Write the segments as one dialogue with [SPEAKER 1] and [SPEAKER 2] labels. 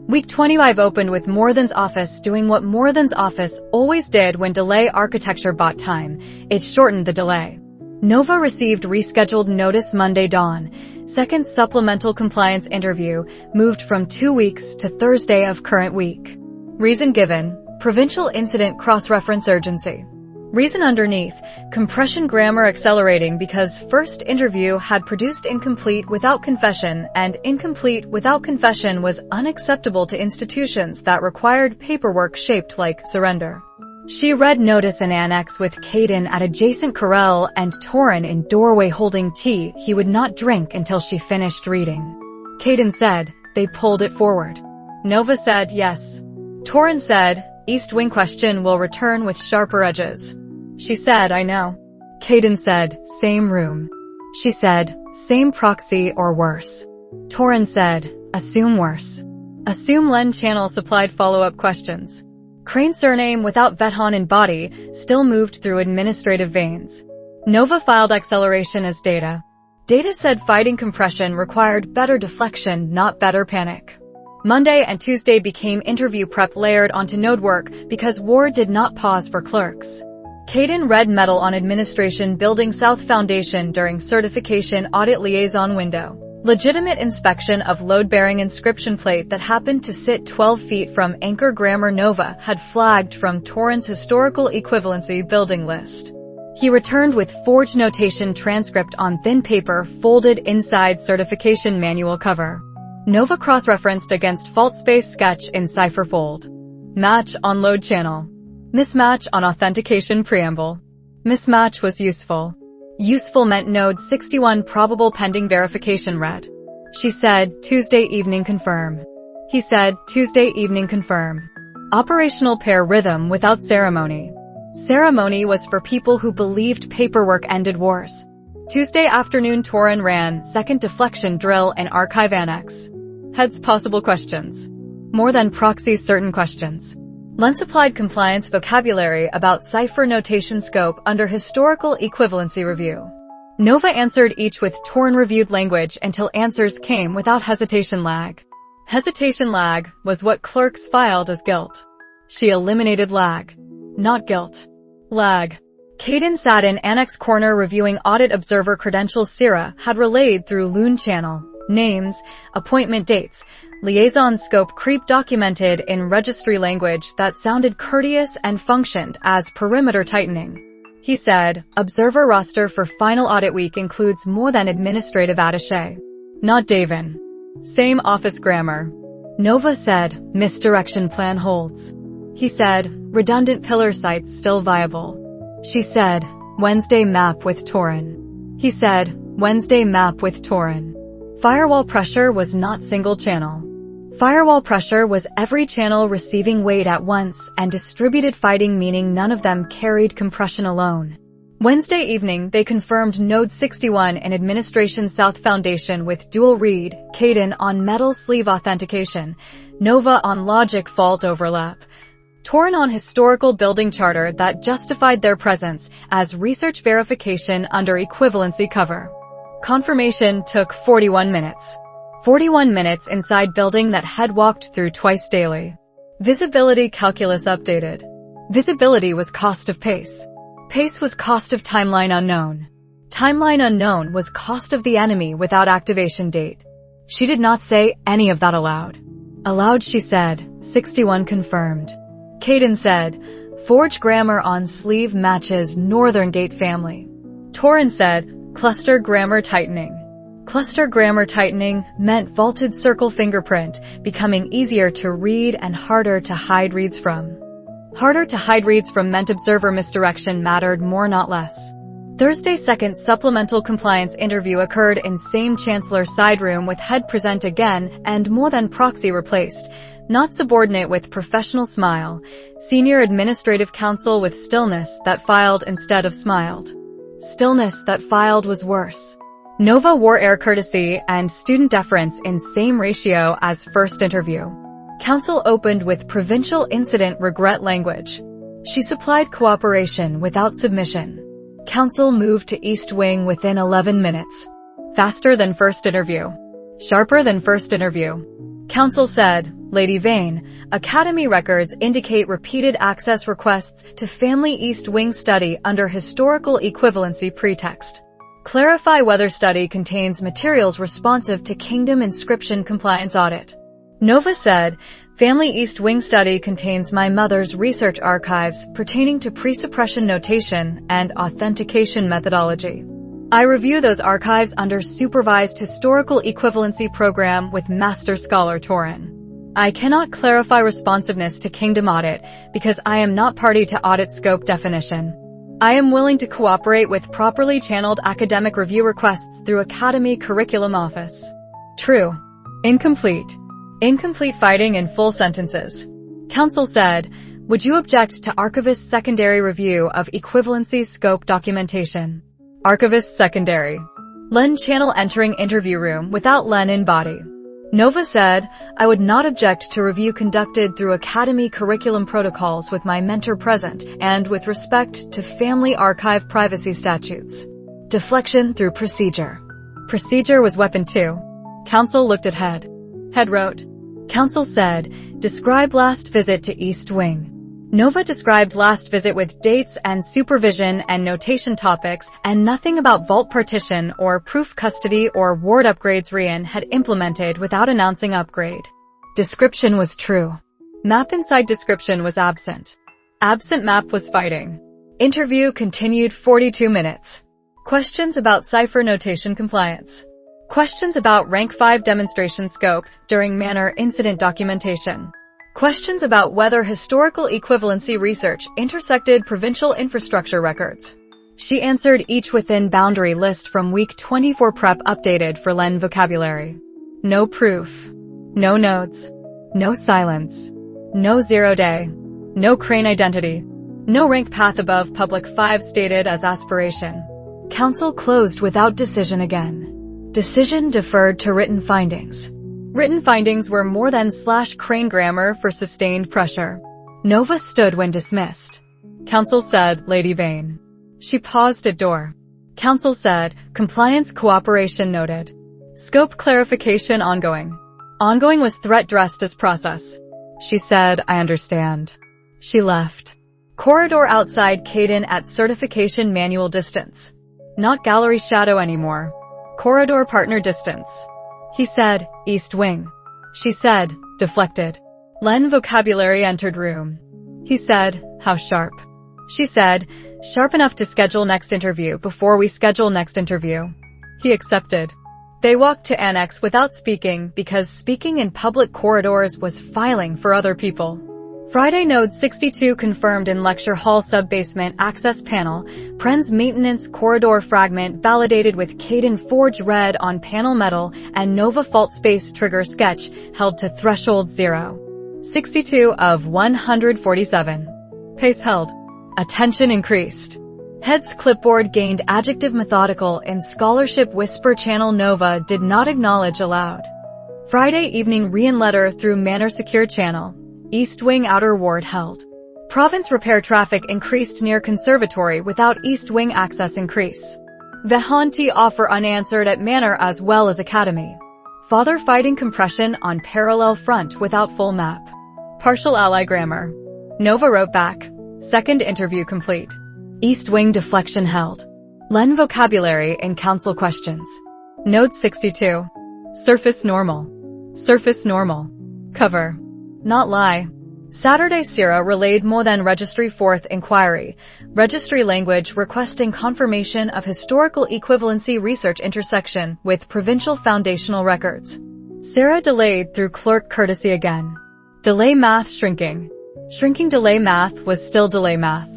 [SPEAKER 1] Week 25 opened with Morthan's office doing what Morthan's office always did when delay architecture bought time. It shortened the delay. Nova received rescheduled notice Monday dawn. Second supplemental compliance interview moved from 2 weeks to Thursday of current week. Reason given, provincial incident cross-reference urgency. Reason underneath, compression grammar accelerating because first interview had produced incomplete without confession, and incomplete without confession was unacceptable to institutions that required paperwork shaped like surrender. She read notice and annex with Caden at adjacent corral and Torin in doorway holding tea he would not drink until she finished reading. Caden said, they pulled it forward. Nova said, yes. Torin said, East Wing question will return with sharper edges. She said, I know. Caden said, same room. She said, same proxy or worse. Torin said, assume worse. Assume Len Channel supplied follow-up questions. Crane surname without Vethon in body still moved through administrative veins. Nova filed acceleration as data. Data said fighting compression required better deflection, not better panic. Monday and Tuesday became interview prep layered onto node work because Ward did not pause for clerks. Caden read medal on administration building South Foundation during certification audit liaison window. Legitimate inspection of load-bearing inscription plate that happened to sit 12 feet from anchor grammar Nova had flagged from Torin's historical equivalency building list. He returned with forged notation transcript on thin paper folded inside certification manual cover. Nova cross-referenced against fault space sketch in Cipher fold. Match on load channel. Mismatch on authentication preamble. Mismatch was useful. Useful meant node 61 probable pending verification read. She said, Tuesday evening confirm. He said, Tuesday evening confirm. Operational pair rhythm without ceremony. Ceremony was for people who believed paperwork ended wars. Tuesday afternoon Torin ran second deflection drill and archive annex. Heads possible questions. More than proxy certain questions. Len supplied compliance vocabulary about Cipher notation scope under historical equivalency review. Nova answered each with Torin reviewed language until answers came without hesitation lag. Hesitation lag was what clerks filed as guilt. She eliminated lag, not guilt. Lag. Caden sat in annex corner reviewing audit observer credentials Syrah had relayed through Loon channel, names, appointment dates, liaison scope creep documented in registry language that sounded courteous and functioned as perimeter tightening. He said, observer roster for final audit week includes more than administrative attaché. Not Davin. Same office grammar. Nova said, misdirection plan holds. He said, redundant pillar sites still viable. She said, Wednesday map with Torin. He said, Wednesday map with Torin. Firewall pressure was not single channel. Firewall pressure was every channel receiving weight at once and distributed fighting meaning none of them carried compression alone. Wednesday evening they confirmed Node 61 and Administration South Foundation with dual read, Caden on metal sleeve authentication, Nova on logic fault overlap, Torin on historical building charter that justified their presence as research verification under equivalency cover. Confirmation took 41 minutes. 41 minutes inside building that had walked through twice daily. Visibility calculus updated. Visibility was cost of pace. Pace was cost of timeline unknown. Timeline unknown was cost of the enemy without activation date. She did not say any of that aloud. Aloud she said, 61 confirmed. Caden said, forge grammar on sleeve matches Northern Gate family. Torin said, cluster grammar tightening. Cluster grammar tightening meant vaulted circle fingerprint becoming easier to read and harder to hide reads from. Harder to hide reads from meant observer misdirection mattered more not less. Thursday second supplemental compliance interview occurred in same chancellor side room with head present again and more than proxy replaced, not subordinate with professional smile, senior administrative counsel with stillness that filed instead of smiled. Stillness that filed was worse. Nova wore air courtesy and student deference in same ratio as first interview. Council opened with provincial incident regret language. She supplied cooperation without submission. Council moved to East Wing within 11 minutes. Faster than first interview. Sharper than first interview. Counsel said, Lady Vane, Academy records indicate repeated access requests to Family East Wing study under historical equivalency pretext. Clarify whether study contains materials responsive to Kingdom inscription compliance audit. Nova said, Family East Wing study contains my mother's research archives pertaining to pre-suppression notation and authentication methodology. I review those archives under supervised historical equivalency program with Master Scholar Torin. I cannot clarify responsiveness to Kingdom audit because I am not party to audit scope definition. I am willing to cooperate with properly channeled academic review requests through Academy Curriculum Office. True. Incomplete. Incomplete fighting in full sentences. Counsel said, would you object to Archivist's secondary review of equivalency scope documentation? Archivist secondary. Len channel entering interview room without Len in body. Nova said, I would not object to review conducted through Academy curriculum protocols with my mentor present and with respect to family archive privacy statutes. Deflection through procedure. Procedure was weapon 2. Counsel looked at Head. Head wrote. Counsel said, describe last visit to East Wing. Nova described last visit with dates and supervision and notation topics and nothing about vault partition or proof custody or ward upgrades Rian had implemented without announcing upgrade. Description was true. Map inside description was absent. Absent map was fighting. Interview continued 42 minutes. Questions about Cipher notation compliance. Questions about rank 5 demonstration scope during manner incident documentation. Questions about whether historical equivalency research intersected provincial infrastructure records. She answered each within boundary list from week 24 prep updated for Len vocabulary. No proof. No notes. No silence. No 0 day. No crane identity. No rank path above public 5 stated as aspiration. Counsel closed without decision again. Decision deferred to written findings. Written findings were more than / crane grammar for sustained pressure. Nova stood when dismissed. Counsel said, Lady Vane. She paused at door. Counsel said, compliance cooperation noted. Scope clarification ongoing. Ongoing was threat dressed as process. She said, I understand. She left. Corridor outside Caden at certification manual distance. Not gallery shadow anymore. Corridor partner distance. He said, East Wing. She said, deflected. Len vocabulary entered room. He said, how sharp. She said, sharp enough to schedule next interview before we schedule next interview. He accepted. They walked to annex without speaking because speaking in public corridors was filing for other people. Friday Node 62 confirmed in lecture hall sub-basement access panel, Pren's maintenance corridor fragment validated with Caden Forge red on panel metal and Nova fault space trigger sketch held to threshold 0. 62 of 147. Pace held. Attention increased. Head's clipboard gained adjective methodical in scholarship whisper channel Nova did not acknowledge aloud. Friday evening Rian letter through Manor secure channel. East Wing outer ward held. Province repair traffic increased near conservatory without East Wing access increase. Vehanti offer unanswered at Manor as well as Academy. Father fighting compression on parallel front without full map. Partial ally grammar. Nova wrote back. Second interview complete. East Wing deflection held. Len vocabulary in council questions. Node 62. Surface normal. Surface normal. Cover. Not lie. Saturday Sierra relayed more than registry 4th inquiry. Registry language requesting confirmation of historical equivalency research intersection with provincial foundational records. Sarah delayed through clerk courtesy again. Delay math shrinking. Shrinking delay math was still delay math.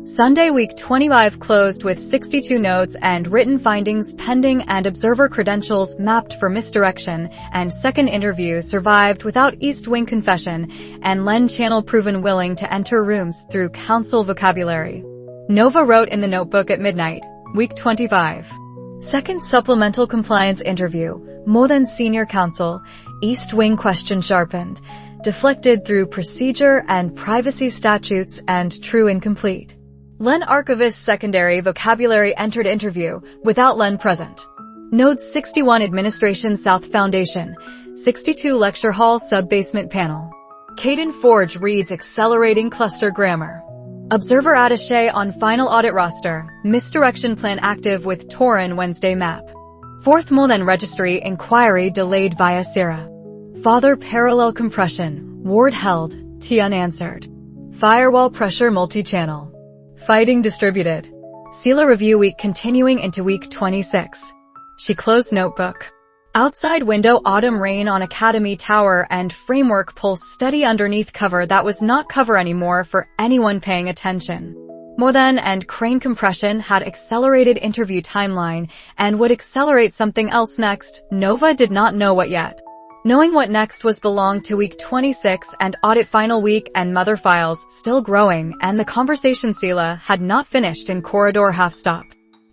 [SPEAKER 1] Sunday week 25 closed with 62 notes and written findings pending and observer credentials mapped for misdirection and second interview survived without East Wing confession and Len channel proven willing to enter rooms through council vocabulary. Nova wrote in the notebook at midnight, week 25. Second supplemental compliance interview, more than senior counsel, East Wing question sharpened, deflected through procedure and privacy statutes and true incomplete. Len archivist secondary vocabulary entered interview without Len present. Node 61 Administration South Foundation. 62 lecture hall sub-basement panel. Caden Forge reads accelerating cluster grammar. Observer attaché on final audit roster. Misdirection plan active with Torin Wednesday map. Fourth Mulden registry inquiry delayed via Sierra. Father parallel compression. Ward held. T unanswered. Firewall pressure multi-channel. Fighting distributed. Sela review week continuing into week 26. She closed notebook. Outside window autumn rain on Academy Tower and framework pulls steady underneath cover that was not cover anymore for anyone paying attention. Moden and crane compression had accelerated interview timeline and would accelerate something else next. Nova did not know what yet. Knowing what next was belonged to week 26 and audit final week and mother files still growing and the conversation Sela had not finished in corridor half stop.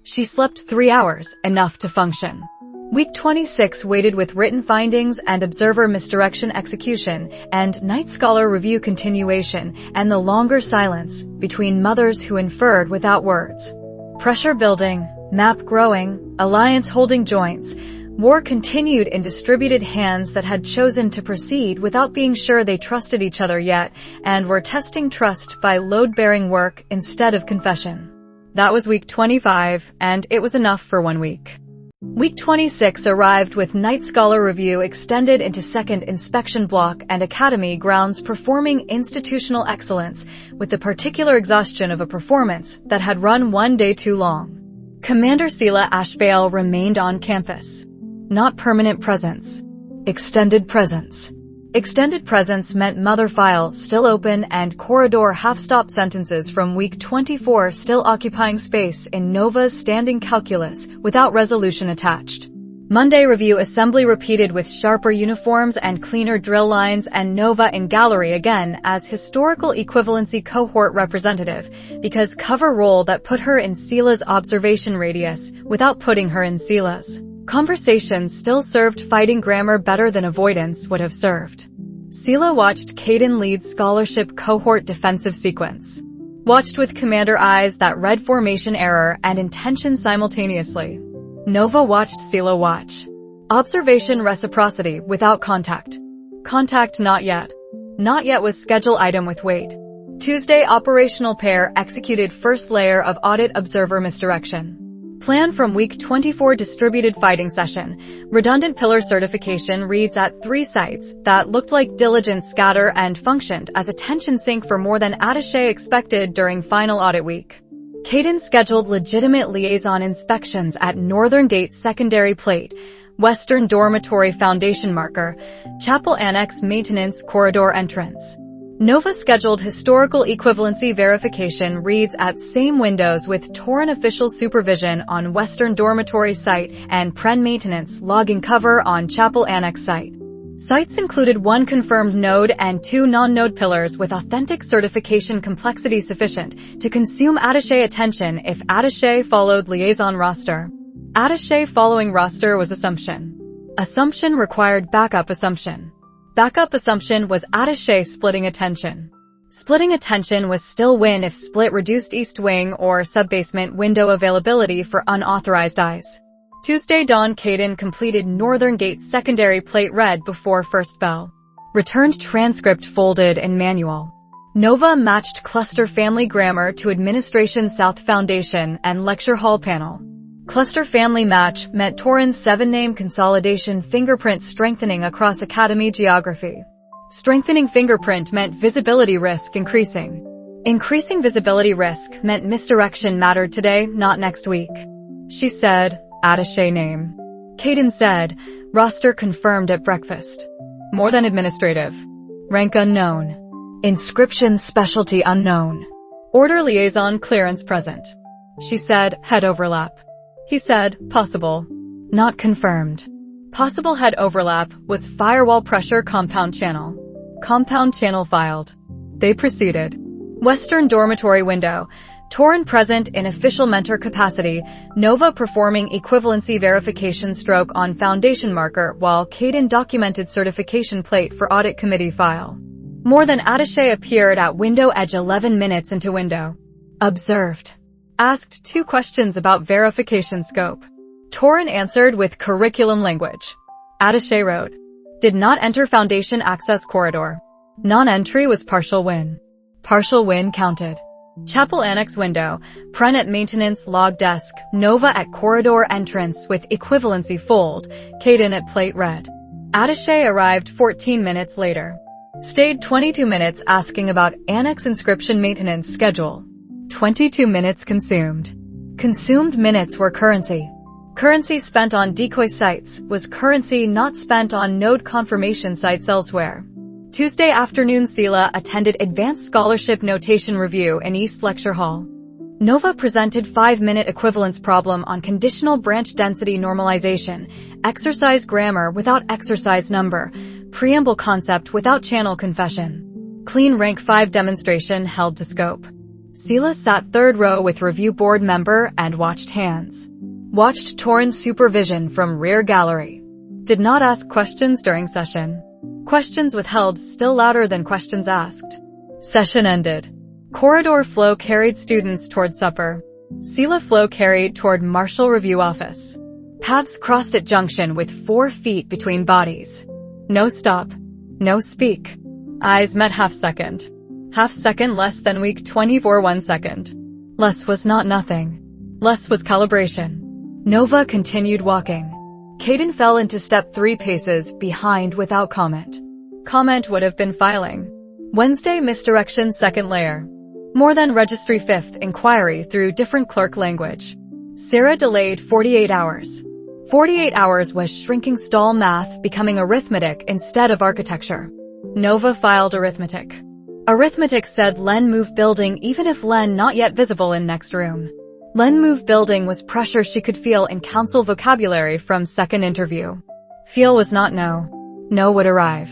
[SPEAKER 1] She slept 3 hours, enough to function. Week 26 waited with written findings and observer misdirection execution and night scholar review continuation and the longer silence between mothers who inferred without words. Pressure building, map growing, alliance holding joints. War continued in distributed hands that had chosen to proceed without being sure they trusted each other yet and were testing trust by load-bearing work instead of confession. That was week 25, and it was enough for 1 week. Week 26 arrived with Night Scholar Review extended into second inspection block and Academy grounds performing institutional excellence with the particular exhaustion of a performance that had run 1 day too long. Commander Sela Ashbale remained on campus. Not permanent presence. Extended presence. Extended presence meant mother file still open and corridor half-stop sentences from week 24 still occupying space in Nova's standing calculus without resolution attached. Monday review assembly repeated with sharper uniforms and cleaner drill lines and Nova in gallery again as historical equivalency cohort representative because cover role that put her in Sela's observation radius without putting her in Sela's. Conversation still served fighting grammar better than avoidance would have served. Sela watched Caden lead scholarship cohort defensive sequence. Watched with commander eyes that read formation error and intention simultaneously. Nova watched Sela watch. Observation reciprocity without contact. Contact not yet. Not yet was schedule item with weight. Tuesday operational pair executed first layer of audit observer misdirection. Plan from week 24 distributed fighting session. Redundant pillar certification reads at 3 sites that looked like diligent scatter and functioned as a tension sink for more than attaché expected during final audit week. Caden scheduled legitimate liaison inspections at Northern Gate Secondary Plate, Western Dormitory Foundation Marker, Chapel Annex Maintenance Corridor Entrance. Nova scheduled historical equivalency verification reads at same windows with Torin official supervision on Western Dormitory site and Pren maintenance logging cover on Chapel Annex site. Sites included 1 confirmed node and 2 non-node pillars with authentic certification complexity sufficient to consume attaché attention if attaché followed liaison roster. Attaché following roster was assumption. Assumption required backup assumption. Backup assumption was attaché splitting attention. Splitting attention was still win if split reduced east wing or subbasement window availability for unauthorized eyes. Tuesday dawn Caden completed Northern Gate Secondary Plate read before first bell. Returned transcript folded in manual. Nova matched cluster family grammar to Administration South Foundation and Lecture Hall panel. Cluster family match meant Torin's 7-name consolidation fingerprint strengthening across Academy geography. Strengthening fingerprint meant visibility risk increasing. Increasing visibility risk meant misdirection mattered today, not next week. She said, attaché name. Caden said, roster confirmed at breakfast. More than administrative. Rank unknown. Inscription specialty unknown. Order liaison clearance present. She said, head overlap. He said, possible. Not confirmed. Possible head overlap was firewall pressure compound channel. Compound channel filed. They proceeded. Western dormitory window. Torin present in official mentor capacity. Nova performing equivalency verification stroke on foundation marker while Caden documented certification plate for audit committee file. More than attaché appeared at window edge 11 minutes into window. Observed. Asked 2 questions about verification scope. Torin answered with curriculum language. Attaché wrote. Did not enter foundation access corridor. Non-entry was partial win. Partial win counted. Chapel annex window, Pren at maintenance log desk, Nova at corridor entrance with equivalency fold, Caden at plate red. Attaché arrived 14 minutes later. Stayed 22 minutes asking about annex inscription maintenance schedule. 22 minutes consumed. Consumed minutes were currency. Currency spent on decoy sites was currency not spent on node confirmation sites elsewhere. Tuesday afternoon, Sila attended Advanced Scholarship Notation Review in East Lecture Hall. Nova presented 5-minute equivalence problem on conditional branch density normalization, exercise grammar without exercise number, preamble concept without channel confession. Clean rank 5 demonstration held to scope. Sila sat third row with review board member and watched hands. Watched Torin supervision from rear gallery. Did not ask questions during session. Questions withheld still louder than questions asked. Session ended. Corridor flow carried students toward supper. Sila flow carried toward Marshall Review Office. Paths crossed at junction with 4 feet between bodies. No stop. No speak. Eyes met half second. Half second less than week 24 1 second. Less was not nothing. Less was calibration. Nova continued walking. Caden fell into step 3 paces behind without comment. Comment would have been filing. Wednesday misdirection second layer. More than registry 5th inquiry through different clerk language. Sarah delayed 48 hours. 48 hours was shrinking stall math becoming arithmetic instead of architecture. Nova filed arithmetic. Arithmetic said Len move building even if Len not yet visible in next room. Len move building was pressure she could feel in council vocabulary from second interview. Feel was not no. No would arrive.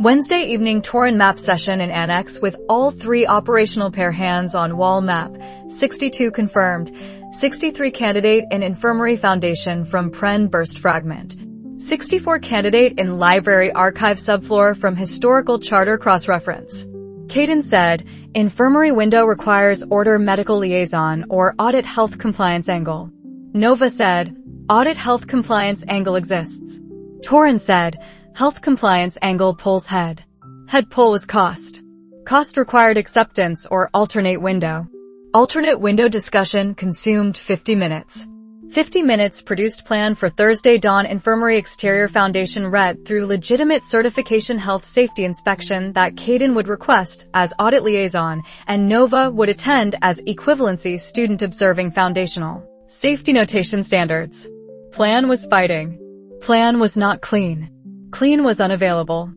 [SPEAKER 1] Wednesday evening Torin map session in annex with all 3 operational pair hands on wall map, 62 confirmed, 63 candidate in infirmary foundation from Pren burst fragment, 64 candidate in library archive subfloor from historical charter cross-reference. Caden said, infirmary window requires order medical liaison or audit health compliance angle. Nova said, audit health compliance angle exists. Torin said, health compliance angle pulls head. Head pull was cost. Cost required acceptance or alternate window. Alternate window discussion consumed 50 minutes. 50 minutes produced plan for Thursday dawn infirmary exterior foundation read through legitimate certification health safety inspection that Caden would request as audit liaison and Nova would attend as equivalency student observing foundational safety notation standards. Plan was fighting. Plan was not clean. Clean was unavailable.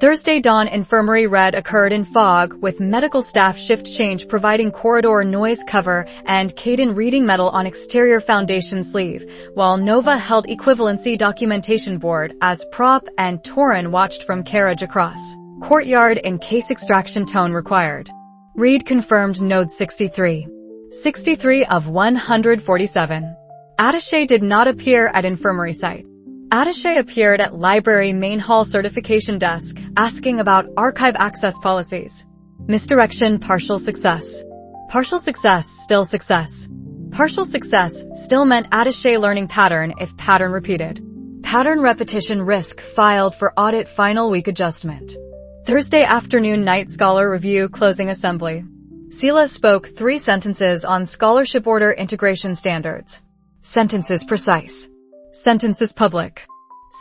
[SPEAKER 1] Thursday dawn infirmary read occurred in fog with medical staff shift change providing corridor noise cover and Caden reading metal on exterior foundation sleeve, while Nova held equivalency documentation board as prop and Torin watched from carriage across courtyard in case extraction tone required. Read confirmed node 63. 63 of 147. Attaché did not appear at infirmary site. Attaché appeared at library main hall certification desk, asking about archive access policies. Misdirection partial success. Partial success still success. Partial success still meant attaché learning pattern if pattern repeated. Pattern repetition risk filed for audit final week adjustment. Thursday afternoon night scholar review closing assembly. Sila spoke 3 sentences on scholarship order integration standards. Sentences precise. Sentences public.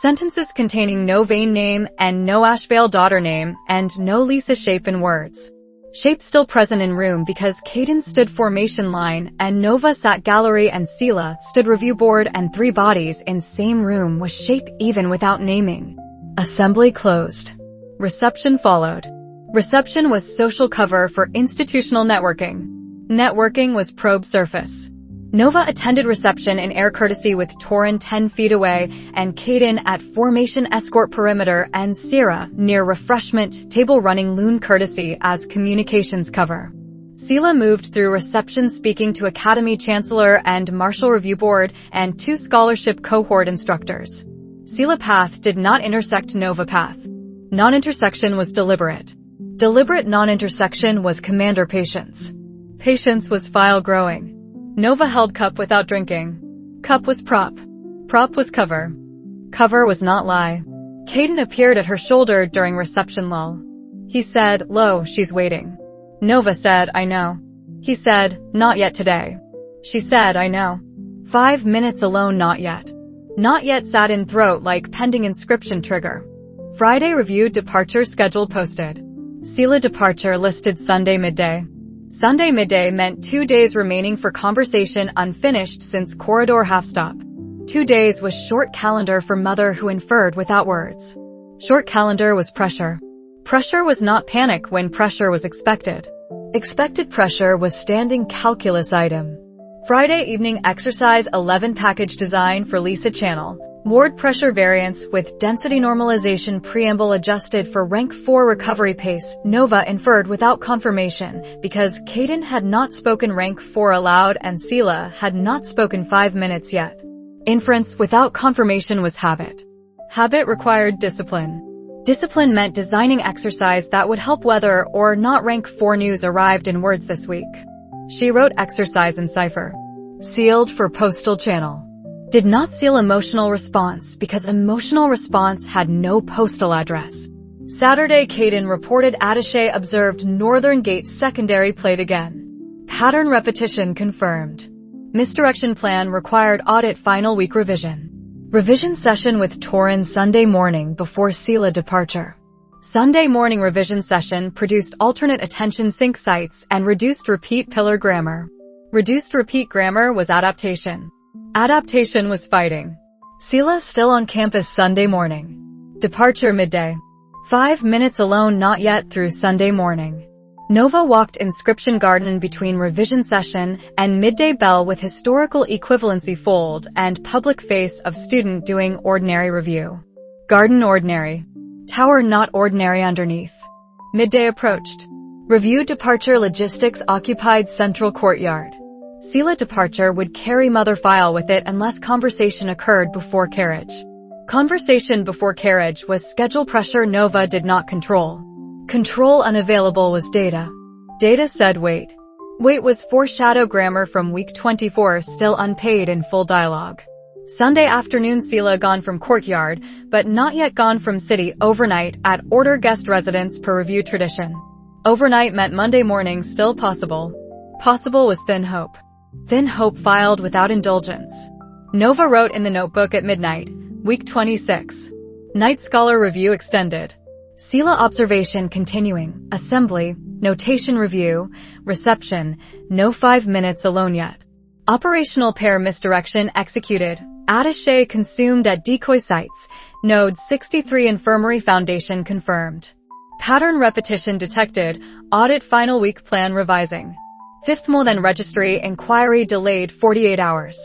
[SPEAKER 1] Sentences containing no Vane name and no Ashvale daughter name and no Lysa shape in words. Shape still present in room because Caden stood formation line and Nova sat gallery and Sila stood review board and 3 bodies in same room was shape even without naming. Assembly closed. Reception followed. Reception was social cover for institutional networking. Networking was probe surface. Nova attended reception in air courtesy with Torin 10 feet away and Caden at formation escort perimeter and Sierra near refreshment table running loon courtesy as communications cover. Sila moved through reception speaking to Academy Chancellor and Marshall Review Board and 2 scholarship cohort instructors. Sila path did not intersect Nova path. Non-intersection was deliberate. Deliberate non-intersection was commander patience. Patience was file growing. Nova held cup without drinking. Cup was prop. Prop was cover. Cover was not lie. Caden appeared at her shoulder during reception lull. He said, "Lo, she's waiting." Nova said, "I know." He said, "Not yet today." She said, "I know." 5 minutes alone, not yet. Not yet sat in throat like pending inscription trigger. Friday review departure schedule posted. Sila departure listed Sunday midday. Sunday midday meant 2 days remaining for conversation unfinished since corridor half stop. 2 days was short calendar for mother who inferred without words. Short calendar was pressure. Pressure was not panic when pressure was expected. Expected pressure was standing calculus item. Friday evening exercise 11 package design for Lysa channel. Ward pressure variance with density normalization preamble adjusted for rank 4 recovery pace. Nova inferred without confirmation because Caden had not spoken rank 4 aloud and Sila had not spoken 5 minutes yet. Inference without confirmation was habit. Habit required discipline. Discipline meant designing exercise that would help whether or not rank 4 news arrived in words this week. She wrote exercise in Cipher. Sealed for postal channel. Did not seal emotional response because emotional response had no postal address. Saturday Caden reported attaché observed Northern Gate secondary played again. Pattern repetition confirmed. Misdirection plan required audit final week revision. Revision session with Torin Sunday morning before Sila departure. Sunday morning revision session produced alternate attention sync sites and reduced repeat pillar grammar. Reduced repeat grammar was adaptation. Adaptation was fighting. Sila still on campus Sunday morning. Departure midday. 5 minutes alone not yet through Sunday morning. Nova walked inscription garden between revision session and midday bell with historical equivalency fold and public face of student doing ordinary review. Garden ordinary. Tower not ordinary underneath. Midday approached. Review departure logistics occupied central courtyard. Sila departure would carry mother file with it unless conversation occurred before carriage. Conversation before carriage was schedule pressure Nova did not control. Control unavailable was data. Data said wait. Wait was foreshadow grammar from week 24 still unpaid in full dialogue. Sunday afternoon Sila gone from courtyard, but not yet gone from city overnight at order guest residence per review tradition. Overnight meant Monday morning still possible. Possible was thin hope. Thin hope filed without indulgence. Nova wrote in the notebook at midnight, week 26. Night scholar review extended. Sila observation continuing, assembly, notation review, reception, no 5 minutes alone yet. Operational pair misdirection executed, attaché consumed at decoy sites, node 63 infirmary foundation confirmed. Pattern repetition detected, audit final week plan revising. 5th more than registry inquiry delayed 48 hours.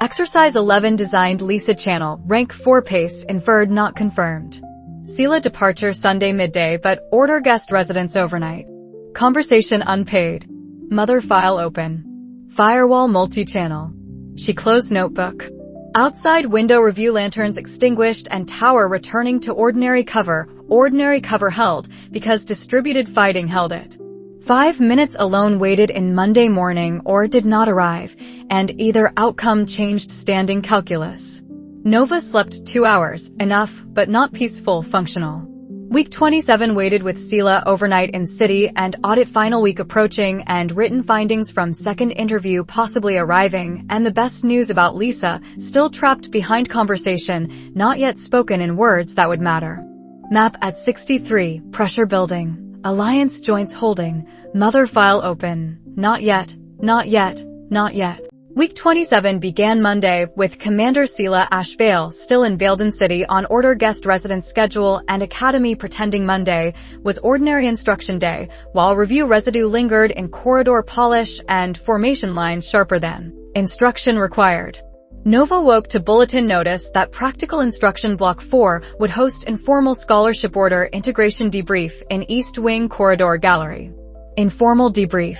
[SPEAKER 1] Exercise 11 designed Lysa channel, rank 4 pace inferred not confirmed. Sila departure Sunday midday but order guest residence overnight. Conversation unpaid. Mother file open. Firewall multi-channel. She closed notebook. Outside window review lanterns extinguished and tower returning to ordinary cover held because distributed fighting held it. 5 minutes alone waited in Monday morning or did not arrive, and either outcome changed standing calculus. Nova slept 2 hours, enough, but not peaceful, functional. Week 27 waited with Sila overnight in city and audit final week approaching and written findings from second interview possibly arriving and the best news about Lysa, still trapped behind conversation, not yet spoken in words that would matter. Map at 63, pressure building. Alliance joints holding, mother file open, not yet, not yet, not yet. Week 27 began Monday with Commander Sila Ashvale still in Baildon City on order guest residence schedule and Academy pretending Monday was ordinary instruction day, while review residue lingered in corridor polish and formation lines sharper than instruction required. Nova woke to bulletin notice that Practical Instruction Block 4 would host informal scholarship order integration debrief in East Wing Corridor Gallery. Informal debrief.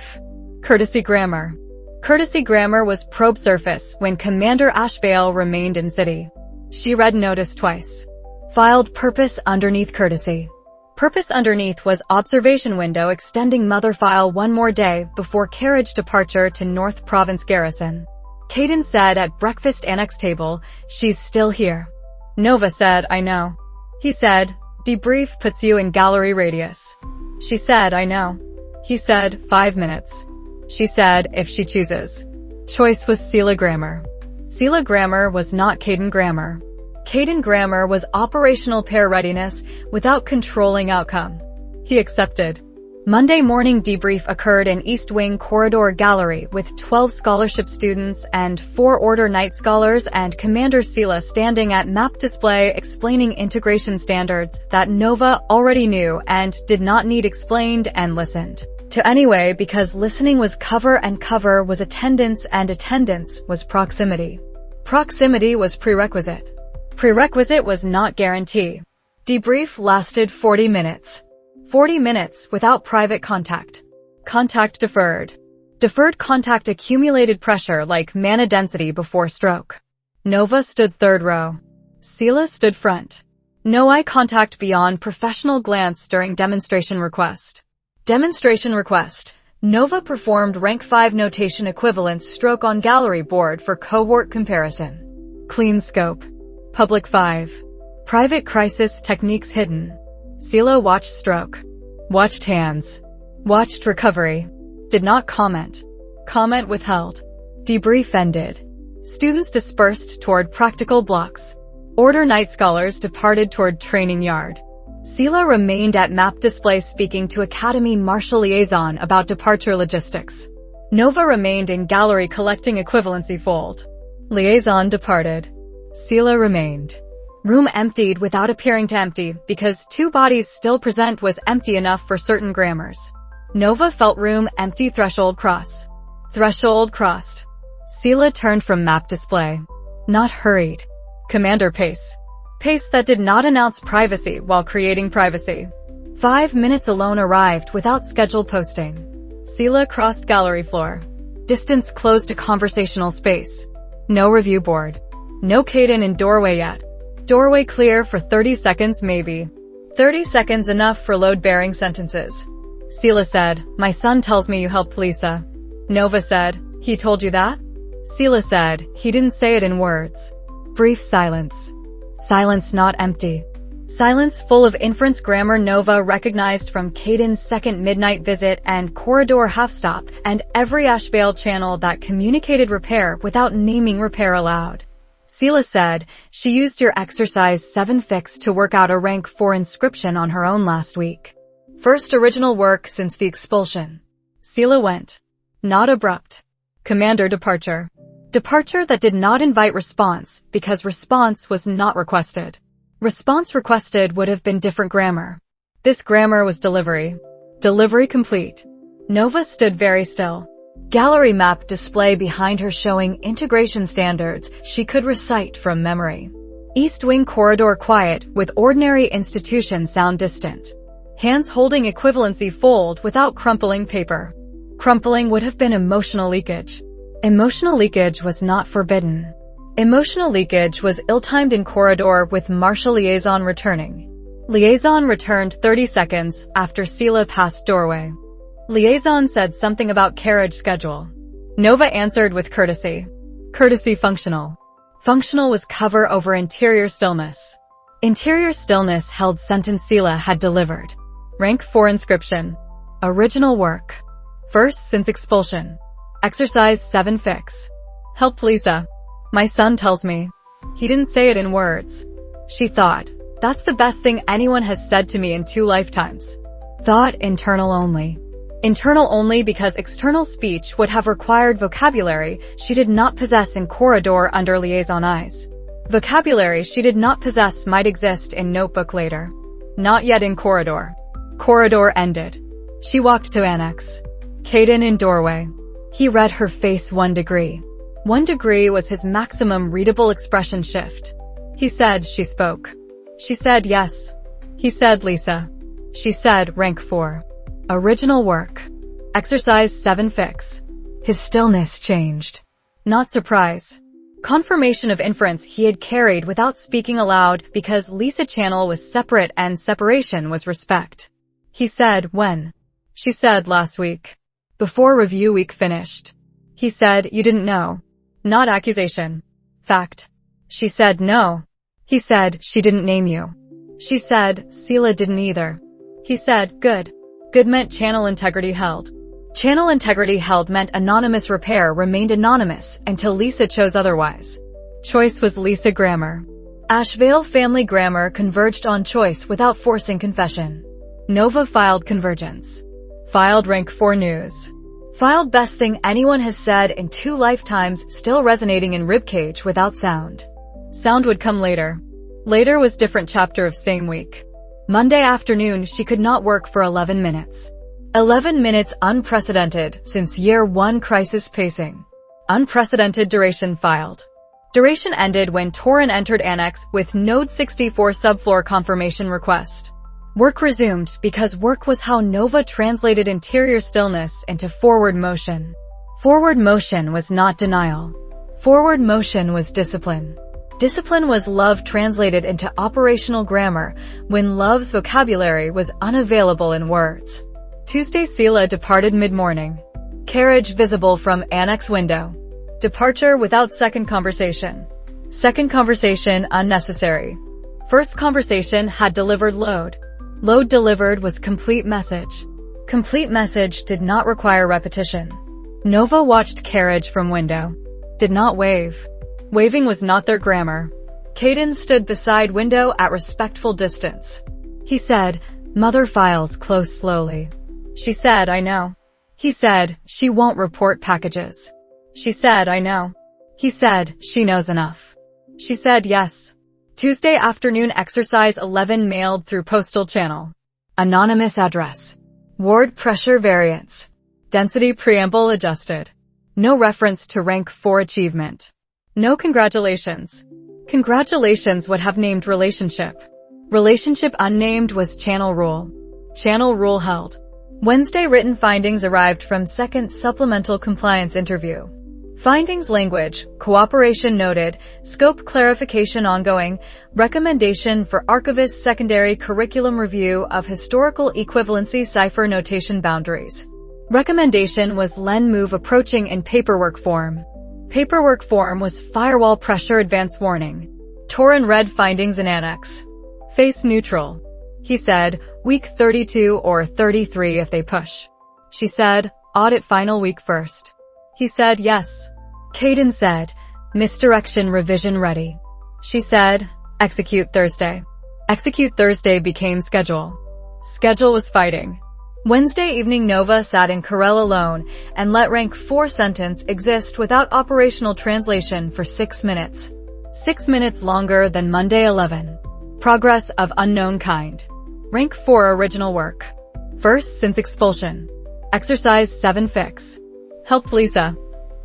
[SPEAKER 1] Courtesy grammar. Courtesy grammar was probe surface when Commander Ashvale remained in city. She read notice twice. Filed purpose underneath courtesy. Purpose underneath was observation window extending mother file one more day before carriage departure to North Province Garrison. Caden said at breakfast annex table, she's still here. Nova said, I know. He said, debrief puts you in gallery radius. She said, I know. He said, 5 minutes. She said, if she chooses. Choice was Sela grammar. Sela grammar was not Caden grammar. Caden grammar was operational pair readiness without controlling outcome. He accepted. Monday morning debrief occurred in East Wing Corridor Gallery with 12 scholarship students and 4 Order Night Scholars and Commander Sela standing at map display explaining integration standards that Nova already knew and did not need explained and listened to anyway because listening was cover and cover was attendance and attendance was proximity. Proximity was prerequisite. Prerequisite was not guarantee. Debrief lasted 40 minutes. 40 minutes without private contact. Contact deferred. Deferred contact accumulated pressure like mana density before stroke. Nova stood third row. Sela stood front. No eye contact beyond professional glance during demonstration request. Demonstration request. Nova performed rank 5 notation equivalent stroke on gallery board for cohort comparison. Clean scope. Public 5. Private crisis techniques hidden. Sela watched stroke. Watched hands. Watched recovery. Did not comment. Comment withheld. Debrief ended. Students dispersed toward practical blocks. Order Night Scholars departed toward training yard. Sela remained at map display speaking to Academy Marshal Liaison about departure logistics. Nova remained in gallery collecting equivalency fold. Liaison departed. Sela remained. Room emptied without appearing to empty because 2 bodies still present was empty enough for certain grammars. Nova felt room empty threshold cross. Threshold crossed. Sela turned from map display. Not hurried. Commander pace. Pace that did not announce privacy while creating privacy. 5 minutes alone arrived without scheduled posting. Sela crossed gallery floor. Distance closed to conversational space. No review board. No Caden in doorway yet. Doorway clear for 30 seconds maybe. 30 seconds enough for load-bearing sentences. Sela said, my son tells me you helped Lysa. Nova said, he told you that? Sela said, he didn't say it in words. Brief silence. Silence not empty. Silence full of inference grammar Nova recognized from Caden's second midnight visit and corridor half-stop and every Ashvale channel that communicated repair without naming repair aloud. Sela said, she used your exercise 7 fix to work out a rank 4 inscription on her own last week. First original work since the expulsion. Sela went. Not abrupt. Commander departure. Departure that did not invite response because response was not requested. Response requested would have been different grammar. This grammar was delivery. Delivery complete. Nova stood very still. Gallery map display behind her showing integration standards she could recite from memory. East Wing corridor quiet with ordinary institution sound distant. Hands holding equivalency fold without crumpling paper. Crumpling would have been emotional leakage. Emotional leakage was not forbidden. Emotional leakage was ill-timed in corridor with Marshal Liaison returning. Liaison returned 30 seconds after Sela passed doorway. Liaison said something about carriage schedule. Nova answered with courtesy. Courtesy functional. Functional was cover over interior stillness. Interior stillness held sentence Sela had delivered. Rank 4 inscription. Original work. First since expulsion. Exercise 7 fix. Helped Lysa. My son tells me. He didn't say it in words. She thought. That's the best thing anyone has said to me in 2 lifetimes. Thought internal only. Internal only because external speech would have required vocabulary she did not possess in corridor under liaison eyes. Vocabulary she did not possess might exist in notebook later. Not yet in corridor. Corridor ended. She walked to annex. Caden in doorway. He read her face 1 degree. 1 degree was his maximum readable expression shift. He said she spoke. She said yes. He said Lysa. She said rank 4. Original work. Exercise 7 fix. His stillness changed. Not surprise. Confirmation of inference he had carried without speaking aloud because Lysa channel was separate and separation was respect. He said when. She said last week. Before review week finished. He said you didn't know. Not accusation. Fact. She said no. He said she didn't name you. She said, Sila didn't either. He said, good. Good meant channel integrity held. Channel integrity held meant anonymous repair remained anonymous until Lysa chose otherwise. Choice was Lysa Grammar. Ashvale Family Grammar converged on choice without forcing confession. Nova filed convergence. Filed rank 4 news. Filed best thing anyone has said in 2 lifetimes, still resonating in ribcage without sound. Sound would come later. Later was different chapter of same week. Monday afternoon she could not work for 11 minutes. 11 minutes unprecedented since year 1 crisis pacing. Unprecedented duration filed. Duration ended when Torin entered Annex with Node 64 subfloor confirmation request. Work resumed because work was how Nova translated interior stillness into forward motion. Forward motion was not denial. Forward motion was discipline. Discipline was love translated into operational grammar when love's vocabulary was unavailable in words. Tuesday Sila departed mid-morning. Carriage visible from Annex window. Departure without second conversation. Second conversation unnecessary. First conversation had delivered load. Load delivered was complete message. Complete message did not require repetition. Nova watched carriage from window. Did not wave. Waving was not their grammar. Caden stood beside window at respectful distance. He said, Mother files close slowly. She said, I know. He said, she won't report packages. She said, I know. He said, she knows enough. She said, yes. Tuesday afternoon exercise 11 mailed through postal channel. Anonymous address. Ward pressure variance. Density preamble adjusted. No reference to rank 4 achievement. No congratulations. Congratulations would have named relationship. Relationship unnamed was channel rule. Channel rule held. Wednesday written findings arrived from second supplemental compliance interview. Findings language, cooperation noted, scope clarification ongoing, recommendation for archivist secondary curriculum review of historical equivalency cipher notation boundaries. Recommendation was len move approaching in paperwork form. Paperwork form was firewall pressure advance warning. Torin read findings in annex. Face neutral. He said, week 32 or 33 if they push. She said, audit final week first. He said, yes. Caden said, misdirection revision ready. She said, execute Thursday. Execute Thursday became schedule. Schedule was fighting. Wednesday evening Nova sat in Corel alone and let rank 4 sentence exist without operational translation for 6 minutes. 6 minutes longer than Monday 11. Progress of unknown kind. Rank 4 original work. First since expulsion. Exercise 7 fix. Helped Lysa.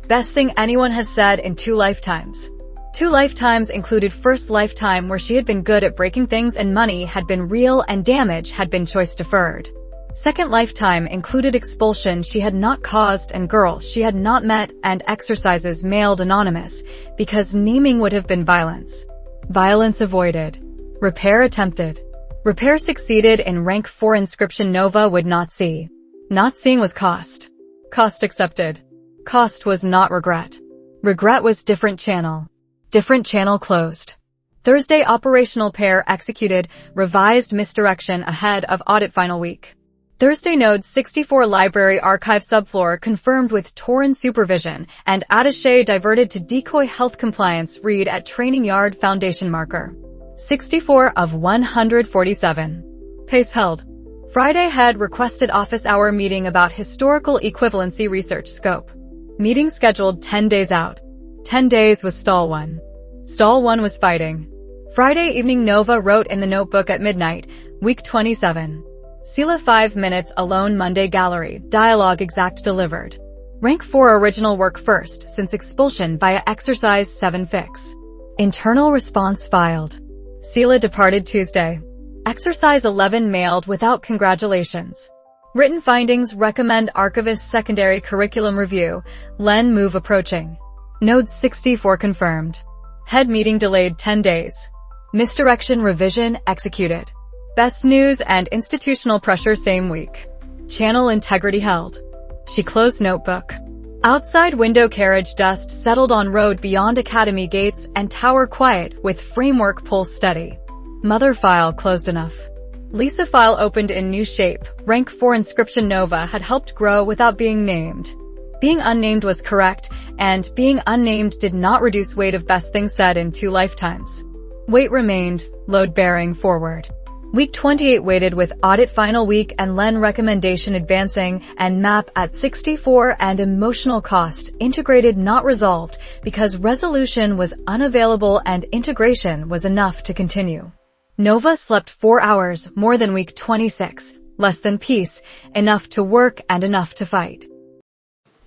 [SPEAKER 1] Best thing anyone has said in 2 lifetimes. 2 lifetimes included first lifetime where she had been good at breaking things and money had been real and damage had been choice deferred. Second lifetime included expulsion she had not caused and girl she had not met and exercises mailed anonymous because naming would have been violence. Violence avoided. Repair attempted. Repair succeeded in rank 4 inscription Nova would not see. Not seeing was cost. Cost accepted. Cost was not regret. Regret was different channel. Different channel closed. Thursday operational pair executed, revised misdirection ahead of audit final week. Thursday Node 64 library archive subfloor confirmed with Torin supervision and attaché diverted to decoy health compliance read at training yard foundation marker. 64 of 147. Pace held. Friday had requested office hour meeting about historical equivalency research scope. Meeting scheduled 10 days out. 10 days was stall 1. Stall 1 was fighting. Friday evening Nova wrote in the notebook at midnight, week 27. Sila 5 minutes alone Monday gallery, dialogue exact delivered. Rank 4 original work first since expulsion via exercise 7 fix. Internal response filed. Sila departed Tuesday. Exercise 11 mailed without congratulations. Written findings recommend archivist secondary curriculum review, len move approaching. Node 64 confirmed. Head meeting delayed 10 days. Misdirection revision executed. Best news and institutional pressure same week. Channel integrity held. She closed notebook. Outside window carriage dust settled on road beyond academy gates and tower quiet with framework pulse steady. Mother file closed enough. Lysa file opened in new shape. Rank 4 inscription Nova had helped grow without being named. Being unnamed was correct, and being unnamed did not reduce weight of best things said in 2 lifetimes. Weight remained, load bearing forward. Week 28 weighted with audit final week and LEN recommendation advancing and map at 64 and emotional cost integrated not resolved because resolution was unavailable and integration was enough to continue. Nova slept 4 hours more than week 26, less than peace, enough to work and enough to fight.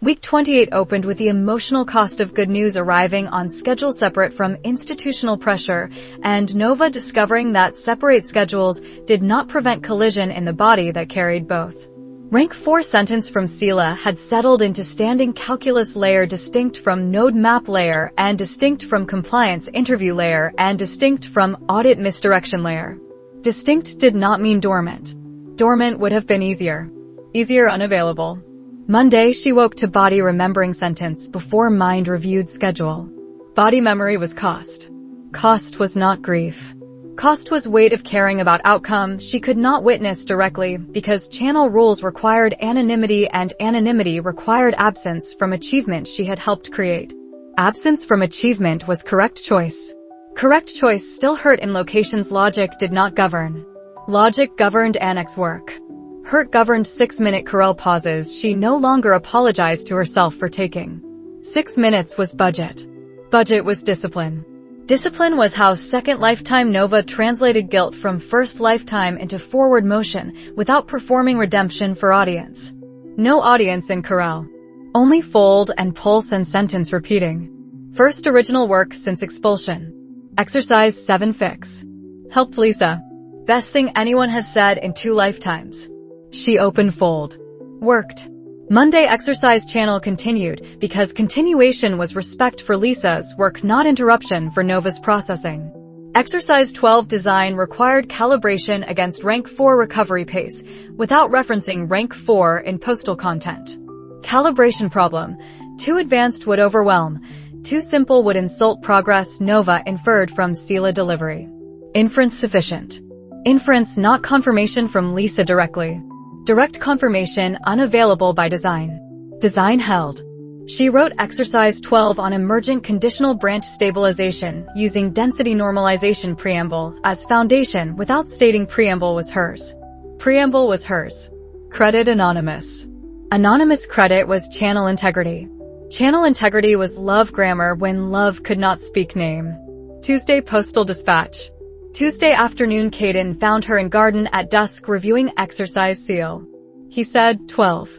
[SPEAKER 1] Week 28 opened with the emotional cost of good news arriving on schedule separate from institutional pressure, and Nova discovering that separate schedules did not prevent collision in the body that carried both. Rank 4 sentence from Sela had settled into standing calculus layer distinct from node map layer and distinct from compliance interview layer and distinct from audit misdirection layer. Distinct did not mean dormant. Dormant would have been easier. Easier unavailable. Monday, she woke to body remembering sentence before mind reviewed schedule. Body memory was cost. Cost was not grief. Cost was weight of caring about outcome she could not witness directly because channel rules required anonymity and anonymity required absence from achievement she had helped create. Absence from achievement was correct choice. Correct choice still hurt in locations logic did not govern. Logic governed annex work. Hurt governed 6-minute Corel pauses she no longer apologized to herself for taking. 6 minutes was budget. Budget was discipline. Discipline was how second lifetime Nova translated guilt from first lifetime into forward motion without performing redemption for audience. No audience in Corel. Only fold and pulse and sentence repeating. First original work since expulsion. Exercise 7 fix. Helped Lysa. Best thing anyone has said in 2 lifetimes. She opened fold. Worked. Monday exercise channel continued because continuation was respect for Lysa's work, not interruption for Nova's processing. Exercise 12 design required calibration against rank 4 recovery pace without referencing rank 4 in postal content. Calibration problem. Too advanced would overwhelm. Too simple would insult progress Nova inferred from Sela delivery. Inference sufficient. Inference not confirmation from Lysa directly. Direct confirmation unavailable by design. Design held. She wrote exercise 12 on emergent conditional branch stabilization using density normalization preamble as foundation without stating preamble was hers. Preamble was hers. Credit anonymous. Anonymous credit was channel integrity. Channel integrity was love grammar when love could not speak name. Tuesday postal dispatch. Tuesday afternoon Caden found her in garden at dusk reviewing exercise seal. He said, 12.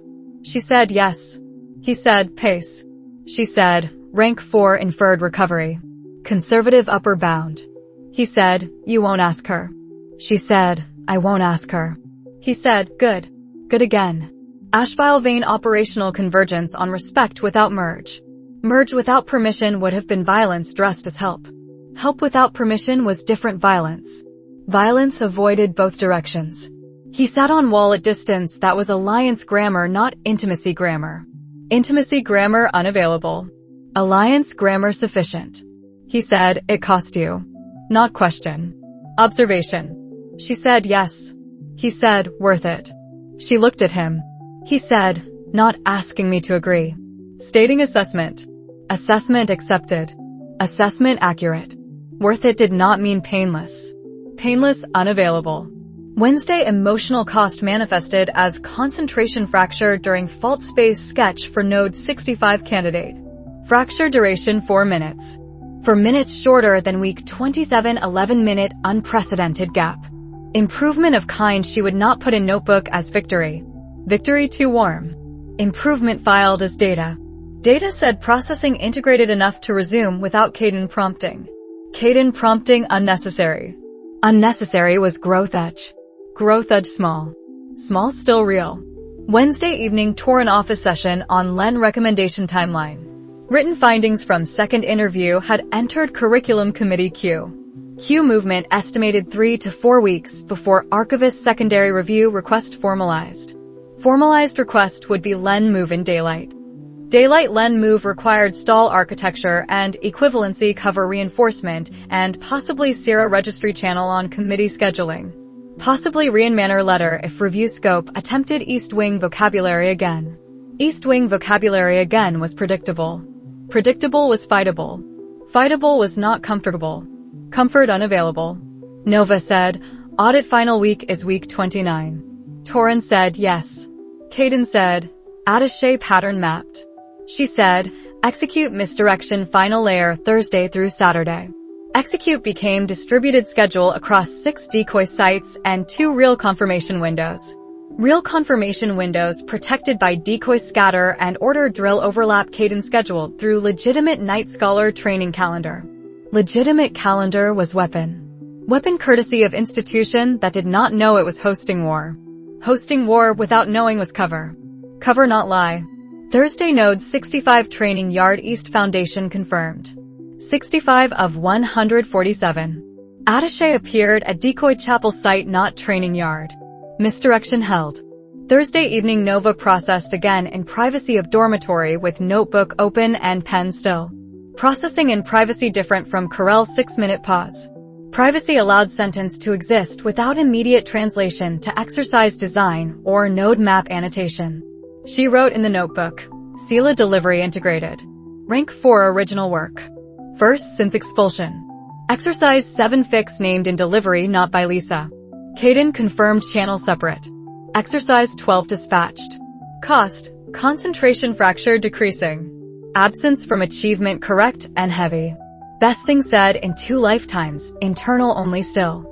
[SPEAKER 1] She said, yes. He said, pace. She said, rank 4 inferred recovery. Conservative upper bound. He said, you won't ask her. She said, I won't ask her. He said, good. Good again. Ashvile vein operational convergence on respect without merge. Merge without permission would have been violence dressed as help. Help without permission was different violence. Violence avoided both directions. He sat on wall at distance that was alliance grammar not intimacy grammar. Intimacy grammar unavailable. Alliance grammar sufficient. He said, it cost you. Not question. Observation. She said yes. He said, worth it. She looked at him. He said, not asking me to agree. Stating assessment. Assessment accepted. Assessment accurate. Worth it did not mean painless. Painless unavailable. Wednesday emotional cost manifested as concentration fracture during fault space sketch for node 65 candidate. Fracture duration 4 minutes. 4 minutes shorter than week 27 11-minute unprecedented gap. Improvement of kind she would not put in notebook as victory. Victory too warm. Improvement filed as data. Data said processing integrated enough to resume without Caden prompting. Caden prompting unnecessary. Unnecessary was growth edge. Growth edge small. Small still real. Wednesday evening Torin office session on LEN recommendation timeline. Written findings from second interview had entered curriculum committee queue. Queue movement estimated 3 to 4 weeks before archivist secondary review request formalized. Formalized request would be LEN move in daylight. Daylight Len move required stall architecture and equivalency cover reinforcement and possibly Sierra registry channel on committee scheduling. Possibly Rian Manor letter if review scope attempted East Wing vocabulary again. East Wing vocabulary again was predictable. Predictable was fightable. Fightable was not comfortable. Comfort unavailable. Nova said, audit final week is week 29. Torrin said, yes. Caden said, attaché pattern mapped. She said, execute misdirection final layer Thursday through Saturday. Execute became distributed schedule across 6 decoy sites and 2 real confirmation windows. Real confirmation windows protected by decoy scatter and order drill overlap Caden scheduled through legitimate Night Scholar training calendar. Legitimate calendar was weapon. Weapon courtesy of institution that did not know it was hosting war. Hosting war without knowing was cover. Cover not lie. Thursday node 65 training yard East Foundation confirmed. 65 of 147. Attaché appeared at decoy chapel site not training yard. Misdirection held. Thursday evening Nova processed again in privacy of dormitory with notebook open and pen still. Processing in privacy different from Corel's 6-minute pause. Privacy allowed sentence to exist without immediate translation to exercise design or node map annotation. She wrote in the notebook, Sela delivery integrated. Rank 4 original work. First since expulsion. Exercise 7 fix named in delivery not by Lysa. Caden confirmed channel separate. Exercise 12 dispatched. Cost, concentration fracture decreasing. Absence from achievement correct and heavy. Best thing said in 2 lifetimes, internal only still.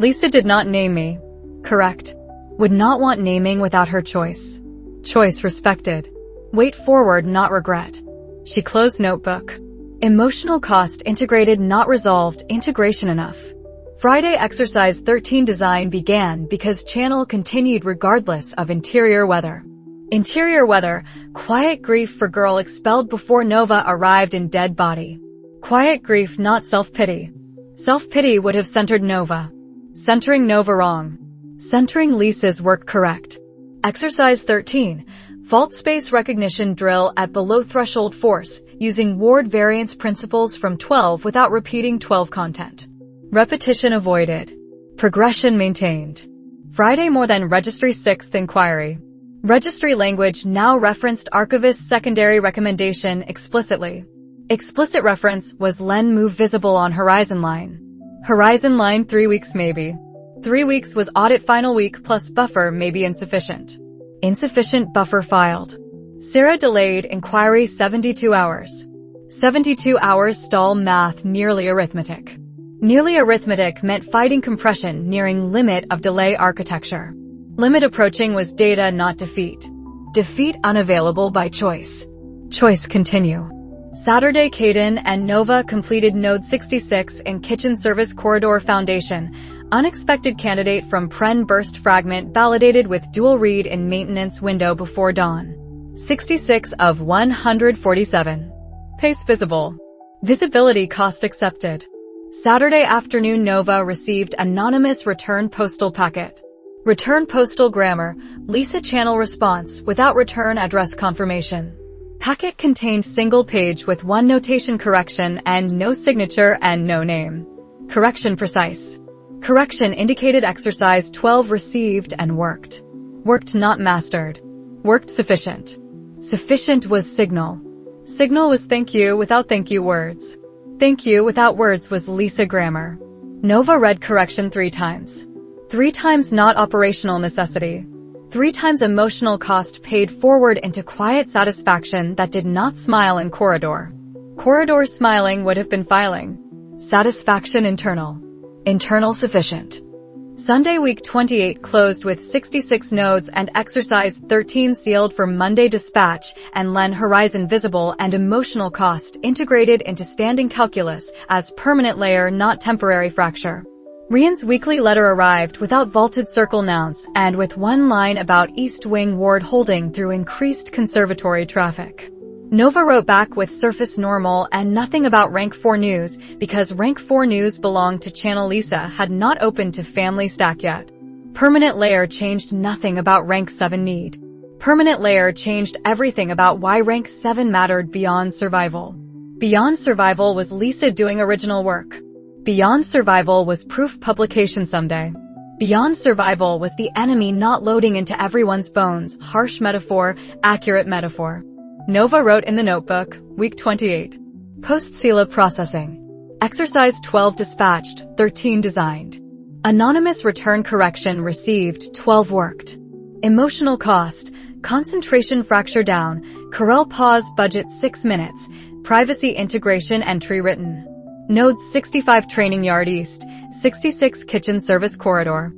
[SPEAKER 1] Lysa did not name me. Correct. Would not want naming without her choice. Choice respected. Wait forward not regret. She closed notebook. Emotional cost integrated not resolved integration enough. Friday exercise 13 design began because channel continued regardless of interior weather. Interior weather, quiet grief for girl expelled before Nova arrived in dead body. Quiet grief not self-pity. Self-pity would have centered Nova. Centering Nova wrong. Centering Lysa's work correct. Exercise 13. Fault space recognition drill at below threshold force, using Ward variance principles from 12 without repeating 12 content. Repetition avoided. Progression maintained. Friday more than registry 6th inquiry. Registry language now referenced archivist's secondary recommendation explicitly. Explicit reference was Len move visible on horizon line. Horizon line 3 weeks maybe. 3 weeks was audit final week plus buffer may be insufficient. Insufficient buffer filed. Sarah delayed inquiry 72 hours. 72 hours stall math nearly arithmetic. Nearly arithmetic meant fighting compression nearing limit of delay architecture. Limit approaching was data not defeat. Defeat unavailable by choice. Choice continue. Saturday Caden and Nova completed node 66 in kitchen service corridor foundation. Unexpected candidate from Pren burst fragment validated with dual read in maintenance window before dawn. 66 of 147. Pace visible. Visibility cost accepted. Saturday afternoon Nova received anonymous return postal packet. Return postal grammar, Lysa channel response without return address confirmation. Packet contained single page with 1 notation correction and no signature and no name. Correction precise. Correction indicated exercise 12 received and worked. Worked not mastered. Worked sufficient. Sufficient was signal. Signal was thank you without thank you words. Thank you without words was Lysa grammar. Nova read correction 3 times. 3 times not operational necessity. 3 times emotional cost paid forward into quiet satisfaction that did not smile in corridor. Corridor smiling would have been filing. Satisfaction internal. Internal sufficient. Sunday week 28 closed with 66 nodes and exercise 13 sealed for Monday dispatch and Len horizon visible and emotional cost integrated into standing calculus as permanent layer not temporary fracture. Rian's weekly letter arrived without vaulted circle nouns and with 1 line about East Wing ward holding through increased conservatory traffic. Nova wrote back with surface normal and nothing about rank 4 news because rank 4 news belonged to channel Lysa had not opened to family stack yet. Permanent layer changed nothing about rank 7 need. Permanent layer changed everything about why rank 7 mattered beyond survival. Beyond survival was Lysa doing original work. Beyond survival was proof publication someday. Beyond survival was the enemy not loading into everyone's bones, harsh metaphor, accurate metaphor. Nova wrote in the notebook, week 28. Post-Sela processing. Exercise 12 dispatched, 13 designed. Anonymous return correction received, 12 worked. Emotional cost. Concentration fracture down. Corel pause budget 6 minutes. Privacy integration entry written. Nodes 65 training yard east. 66 kitchen service corridor.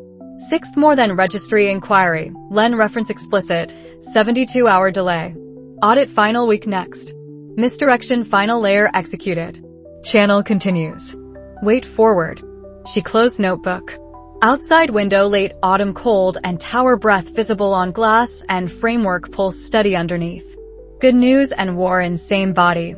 [SPEAKER 1] 6th more than registry inquiry. Len reference explicit. 72-hour delay. Audit final week next. Misdirection final layer executed. Channel continues. Wait forward. She closed notebook. Outside window late autumn cold and tower breath visible on glass and framework pulse steady underneath. Good news and war in same body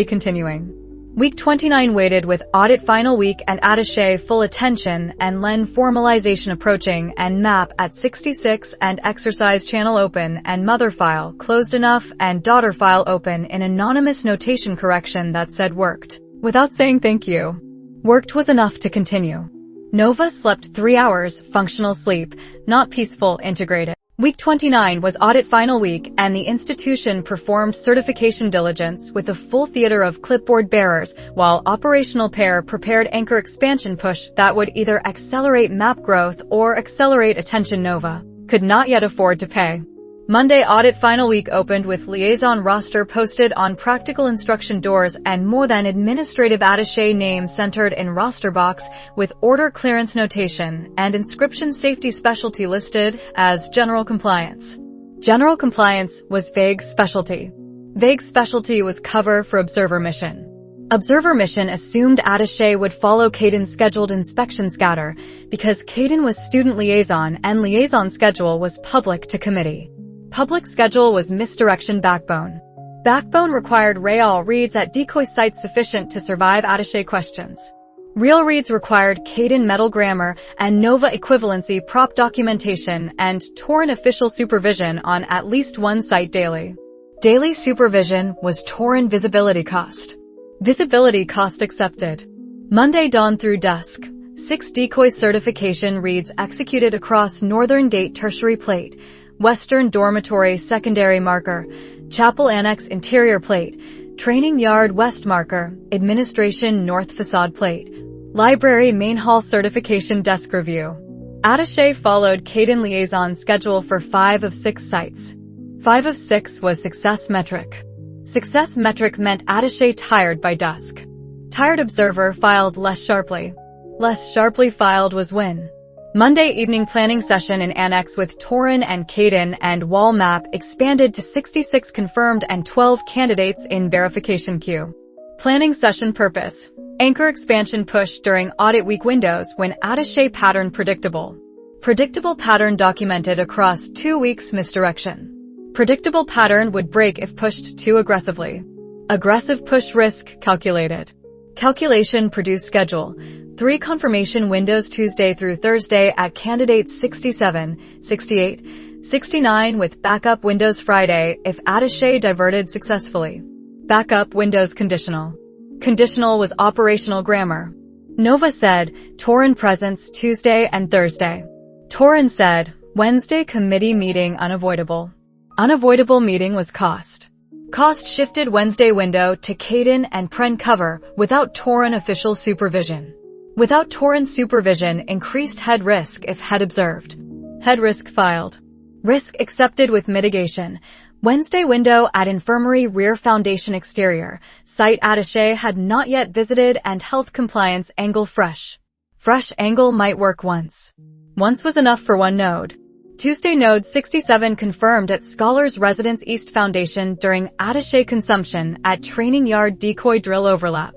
[SPEAKER 1] continuing. Week 29 waited with audit final week and attaché full attention and Len formalization approaching and map at 66 and exercise channel open and mother file closed enough and daughter file open in anonymous notation correction that said worked. Without saying thank you. Worked was enough to continue. Nova slept 3 hours, functional sleep, not peaceful, integrated. Week 29 was audit final week and the institution performed certification diligence with a full theater of clipboard bearers while operational pair prepared anchor expansion push that would either accelerate map growth or accelerate attention. Nova could not yet afford to pay. Monday audit final week opened with liaison roster posted on practical instruction doors and more than administrative attaché name centered in roster box with order clearance notation and inscription safety specialty listed as general compliance. General compliance was vague specialty. Vague specialty was cover for observer mission. Observer mission assumed attaché would follow Caden's scheduled inspection scatter because Caden was student liaison and liaison schedule was public to committee. Public schedule was misdirection backbone. Backbone required real reads at decoy sites sufficient to survive attaché questions. Real reads required Caden metal grammar and Nova equivalency prop documentation and Torrent official supervision on at least one site daily. Daily supervision was Torrent visibility cost. Visibility cost accepted. Monday dawn through dusk. 6 decoy certification reads executed across Northern Gate tertiary plate. Western dormitory secondary marker, chapel annex interior plate, training yard west marker, administration north facade plate, library main hall certification desk review. Attaché followed Caden liaison schedule for 5 of 6 sites. 5 of 6 was success metric. Success metric meant attaché tired by dusk. Tired observer filed less sharply. Less sharply filed was win. Monday evening planning session in Annex with Torin and Caden and wall map expanded to 66 confirmed and 12 candidates in verification queue. Planning session purpose. Anchor expansion push during audit week windows when attaché pattern predictable. Predictable pattern documented across 2 weeks misdirection. Predictable pattern would break if pushed too aggressively. Aggressive push risk calculated. Calculation produce schedule. 3 confirmation windows Tuesday through Thursday at candidates 67, 68, 69 with backup windows Friday if attaché diverted successfully. Backup windows conditional. Conditional was operational grammar. Nova said, Torin presence Tuesday and Thursday. Torin said, Wednesday committee meeting unavoidable. Unavoidable meeting was cost. Cost shifted Wednesday window to Caden and Pren cover without Torin official supervision. Without Torin supervision increased head risk if head observed. Head risk filed. Risk accepted with mitigation. Wednesday window at infirmary rear foundation exterior. Site attaché had not yet visited and health compliance angle fresh. Fresh angle might work once. Once was enough for one node. Tuesday node 67 confirmed at Scholars Residence East Foundation during attaché consumption at training yard decoy drill overlap.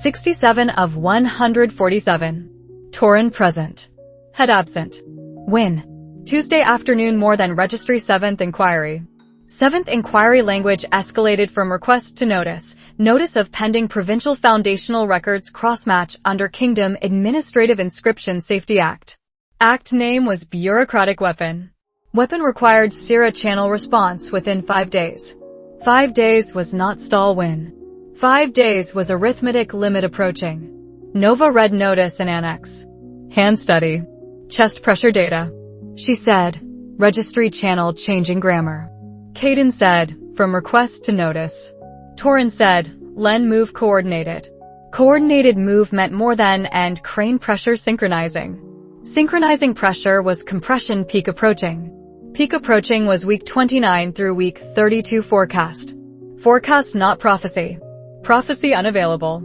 [SPEAKER 1] 67 of 147. Torin present. Head absent. Win. Tuesday afternoon more than registry 7th inquiry. 7th inquiry language escalated from request to notice. Notice of pending provincial foundational records cross-match under Kingdom Administrative Inscription Safety Act. Act name was Bureaucratic Weapon. Weapon required Sierra channel response within 5 days. 5 days was not stall win. 5 days was arithmetic limit approaching. Nova read notice and annex. Hand study. Chest pressure data. She said, registry channel changing grammar. Caden said, from request to notice. Torin said, Len move coordinated. Coordinated move meant more than and crane pressure synchronizing. Synchronizing pressure was compression peak approaching. Peak approaching was week 29 through week 32 forecast. Forecast not prophecy. Prophecy unavailable.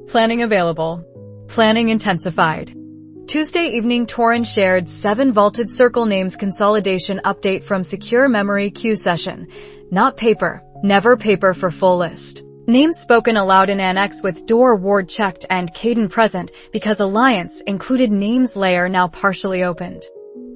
[SPEAKER 1] Planning available. Planning intensified. Tuesday evening Torin shared 7 vaulted circle names consolidation update from secure memory queue session. Not paper. Never paper for full list. Names spoken aloud in annex with door ward checked and Caden present because Alliance included names layer now partially opened.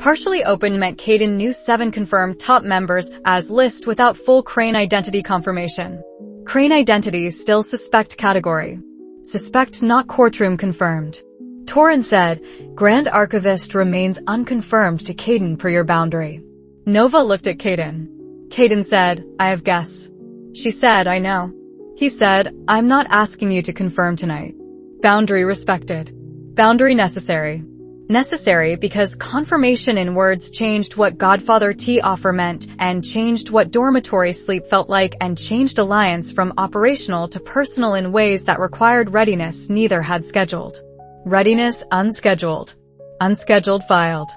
[SPEAKER 1] Partially open meant Caden knew 7 confirmed top members as list without full Crane identity confirmation. Crane identity still suspect category. Suspect not courtroom confirmed. Torin said, Grand Archivist remains unconfirmed to Caden per your boundary. Nova looked at Caden. Caden said, I have guess. She said, I know. He said, I'm not asking you to confirm tonight. Boundary respected. Boundary necessary. Necessary because confirmation in words changed what Godfather T offer meant and changed what dormitory sleep felt like and changed Alliance from operational to personal in ways that required readiness neither had scheduled. Readiness unscheduled. Unscheduled filed.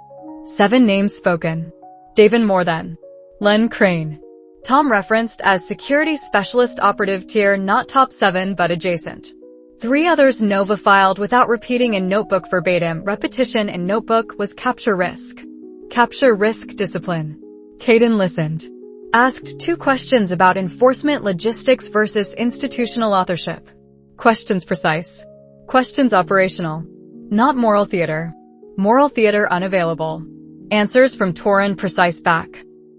[SPEAKER 1] 7 names spoken. David More Than. Len Crane. Tom referenced as security specialist operative tier not top 7 but adjacent. 3 others Nova filed without repeating in notebook verbatim. Repetition in notebook was capture risk. Capture risk discipline. Caden listened. Asked 2 questions about enforcement logistics versus institutional authorship. Questions precise. Questions operational. Not moral theater. Moral theater unavailable. Answers from Torin precise back.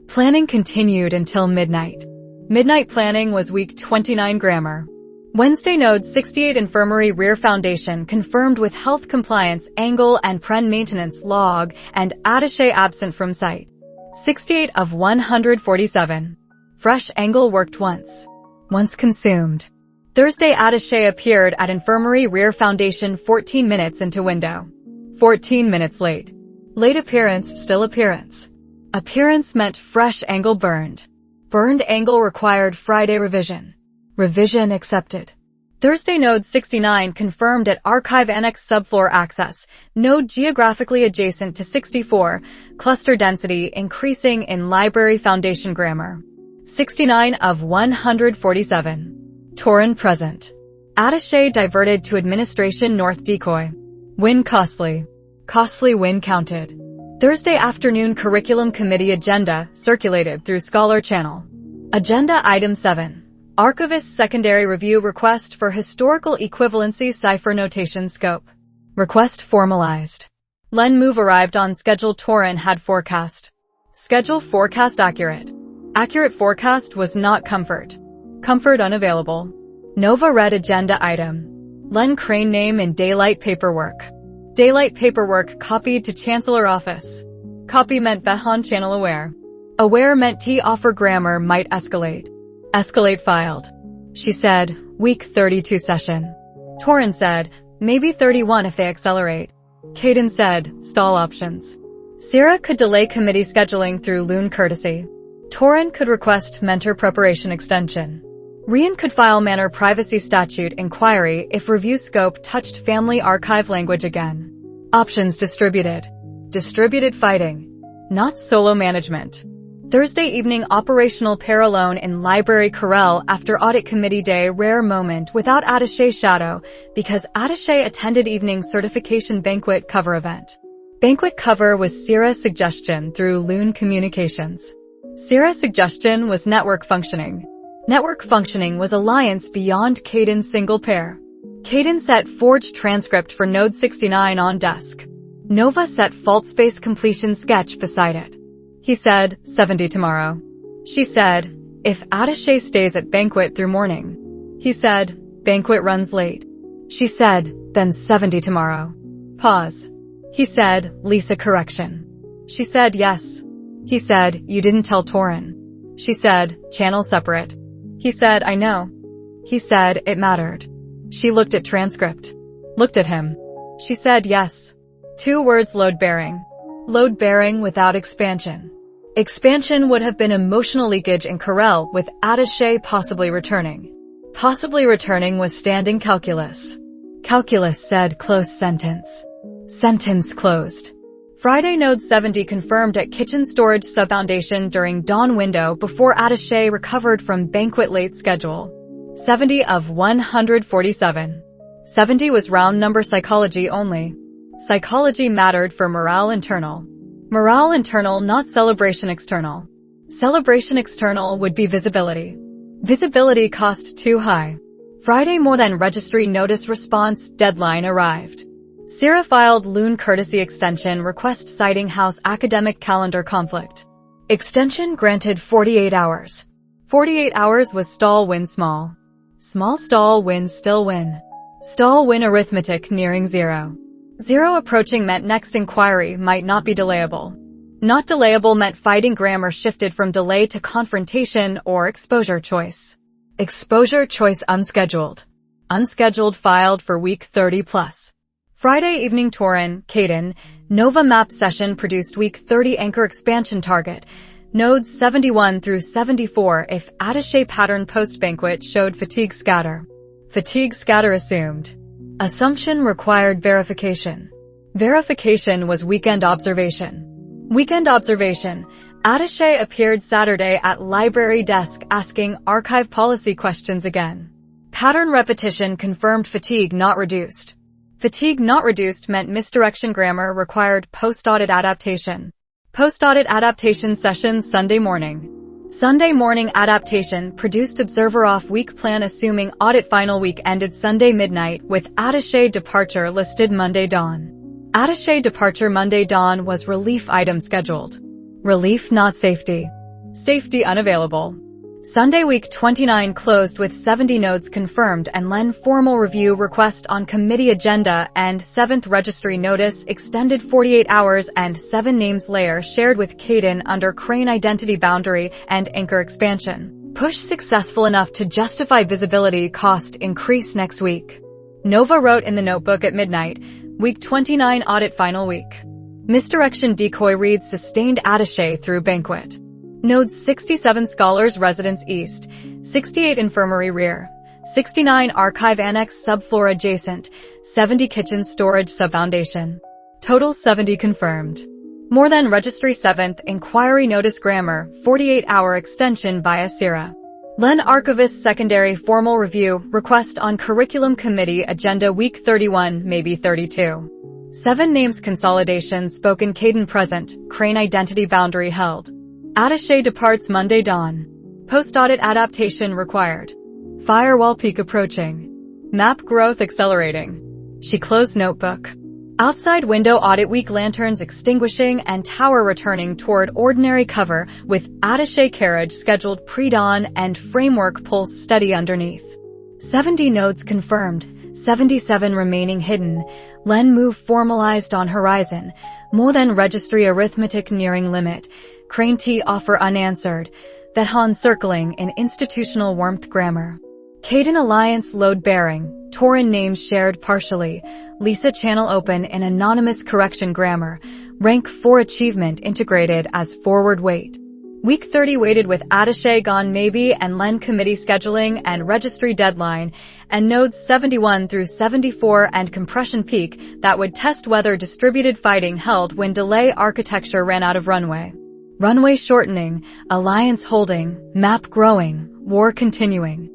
[SPEAKER 1] Planning continued until midnight. Midnight planning was week 29 grammar. Wednesday node 68 infirmary rear foundation confirmed with health compliance angle and pren maintenance log and attaché absent from site. 68 of 147. Fresh angle worked once. Once consumed. Thursday attaché appeared at infirmary rear foundation 14 minutes into window. 14 minutes late. Late appearance still appearance. Appearance meant fresh angle burned. Burned angle required Friday revision. Revision accepted. Thursday node 69 confirmed at archive annex subfloor access. Node geographically adjacent to 64. Cluster density increasing in library foundation grammar. 69 of 147. Torin present. Attaché diverted to administration north decoy. Win costly. Costly win counted. Thursday afternoon curriculum committee agenda circulated through Scholar Channel. Agenda item 7. Archivist secondary review request for historical equivalency cipher notation scope. Request formalized. Len move arrived on schedule. Torin had forecast. Schedule forecast accurate. Accurate forecast was not comfort. Comfort unavailable. Nova read agenda item. Len Crane name in daylight paperwork. Daylight paperwork copied to Chancellor Office. Copy meant Behan channel aware. Aware meant T offer grammar might escalate. Escalate filed. She said, week 32 session. Torin said, maybe 31 if they accelerate. Caden said, stall options. Sierra could delay committee scheduling through loon courtesy. Torin could request mentor preparation extension. Rian could file manor privacy statute inquiry if review scope touched family archive language again. Options distributed. Distributed fighting. Not solo management. Thursday evening operational pair alone in library corral after audit committee day rare moment without attaché shadow because attaché attended evening certification banquet cover event. Banquet cover was Sierra's suggestion through Loon Communications. Sierra's suggestion was network functioning. Network functioning was alliance beyond Caden's single pair. Caden set forged transcript for node 69 on desk. Nova set fault space completion sketch beside it. He said, 70 tomorrow. She said, if attaché stays at banquet through morning. He said, banquet runs late. She said, then 70 tomorrow. Pause. He said, Lysa correction. She said yes. He said, "You didn't tell Torin." She said, "Channel separate." He said, "I know." He said, "It mattered." She looked at transcript. Looked at him. She said, "Yes." 2 words: load bearing. Load bearing without expansion. Expansion would have been emotional leakage in Corel, with attaché possibly returning. Possibly returning was standing calculus. Calculus said close sentence. Sentence closed. Friday Node 70 confirmed at kitchen storage subfoundation during dawn window before attaché recovered from banquet late schedule. 70 of 147. 70 was round number psychology only. Psychology mattered for morale internal. Morale internal, not celebration external. Celebration external would be visibility. Visibility cost too high. Friday more than registry notice response deadline arrived. Sierra filed Loon courtesy extension request citing house academic calendar conflict. Extension granted 48 hours. 48 hours was stall win small. Small stall win still win. Stall win arithmetic nearing 0. 0 approaching meant next inquiry might not be delayable. Not delayable meant fighting grammar shifted from delay to confrontation or exposure choice. Exposure choice unscheduled. Unscheduled filed for week 30 plus. Friday evening Torin, Caden, Nova map session produced week 30 anchor expansion target. Nodes 71 through 74 if attaché pattern post-banquet showed fatigue scatter. Fatigue scatter assumed. Assumption required verification. Verification was weekend observation. Weekend observation. Attaché appeared Saturday at library desk asking archive policy questions again. Pattern repetition confirmed fatigue not reduced. Fatigue not reduced meant misdirection grammar required post-audit adaptation. Post-audit adaptation session Sunday morning. Sunday morning adaptation produced observer off week plan assuming audit final week ended Sunday midnight with attaché departure listed Monday dawn. Attaché departure Monday dawn was relief item scheduled. Relief not safety. Safety unavailable. Sunday week 29 closed with 70 nodes confirmed and Len formal review request on committee agenda and 7th registry notice extended 48 hours and 7 names layer shared with Caden under Crane identity boundary and anchor expansion. Push successful enough to justify visibility cost increase next week. Nova wrote in the notebook at midnight, week 29 audit final week. Misdirection decoy reads sustained attaché through banquet. Nodes 67 Scholars Residence East, 68 Infirmary Rear, 69 Archive Annex Subfloor Adjacent, 70 Kitchen Storage Subfoundation. Total 70 confirmed. More than Registry 7th Inquiry Notice Grammar, 48-hour extension by Asira. Len Archivist Secondary Formal Review, Request on Curriculum Committee Agenda Week 31, maybe 32. 7 Names Consolidation Spoken Caden Present, Crane Identity Boundary Held. Attaché departs Monday dawn. Post-audit adaptation required. Firewall peak approaching. Map growth accelerating. She closed notebook. Outside window audit week lanterns extinguishing and tower returning toward ordinary cover with attaché carriage scheduled pre-dawn and framework pulse steady underneath. 70 nodes confirmed. 77 remaining hidden. Len move formalized on horizon. More than registry arithmetic nearing limit. Crane T offer unanswered. That Han circling in institutional warmth grammar. Caden Alliance load bearing. Torin names shared partially. Lysa channel open in anonymous correction grammar. Rank 4 achievement integrated as forward weight. Week 30 weighted with attaché gone maybe and Len committee scheduling and registry deadline, and nodes 71 through 74 and compression peak that would test whether distributed fighting held when delay architecture ran out of runway. Runway shortening, alliance holding, map growing, war continuing.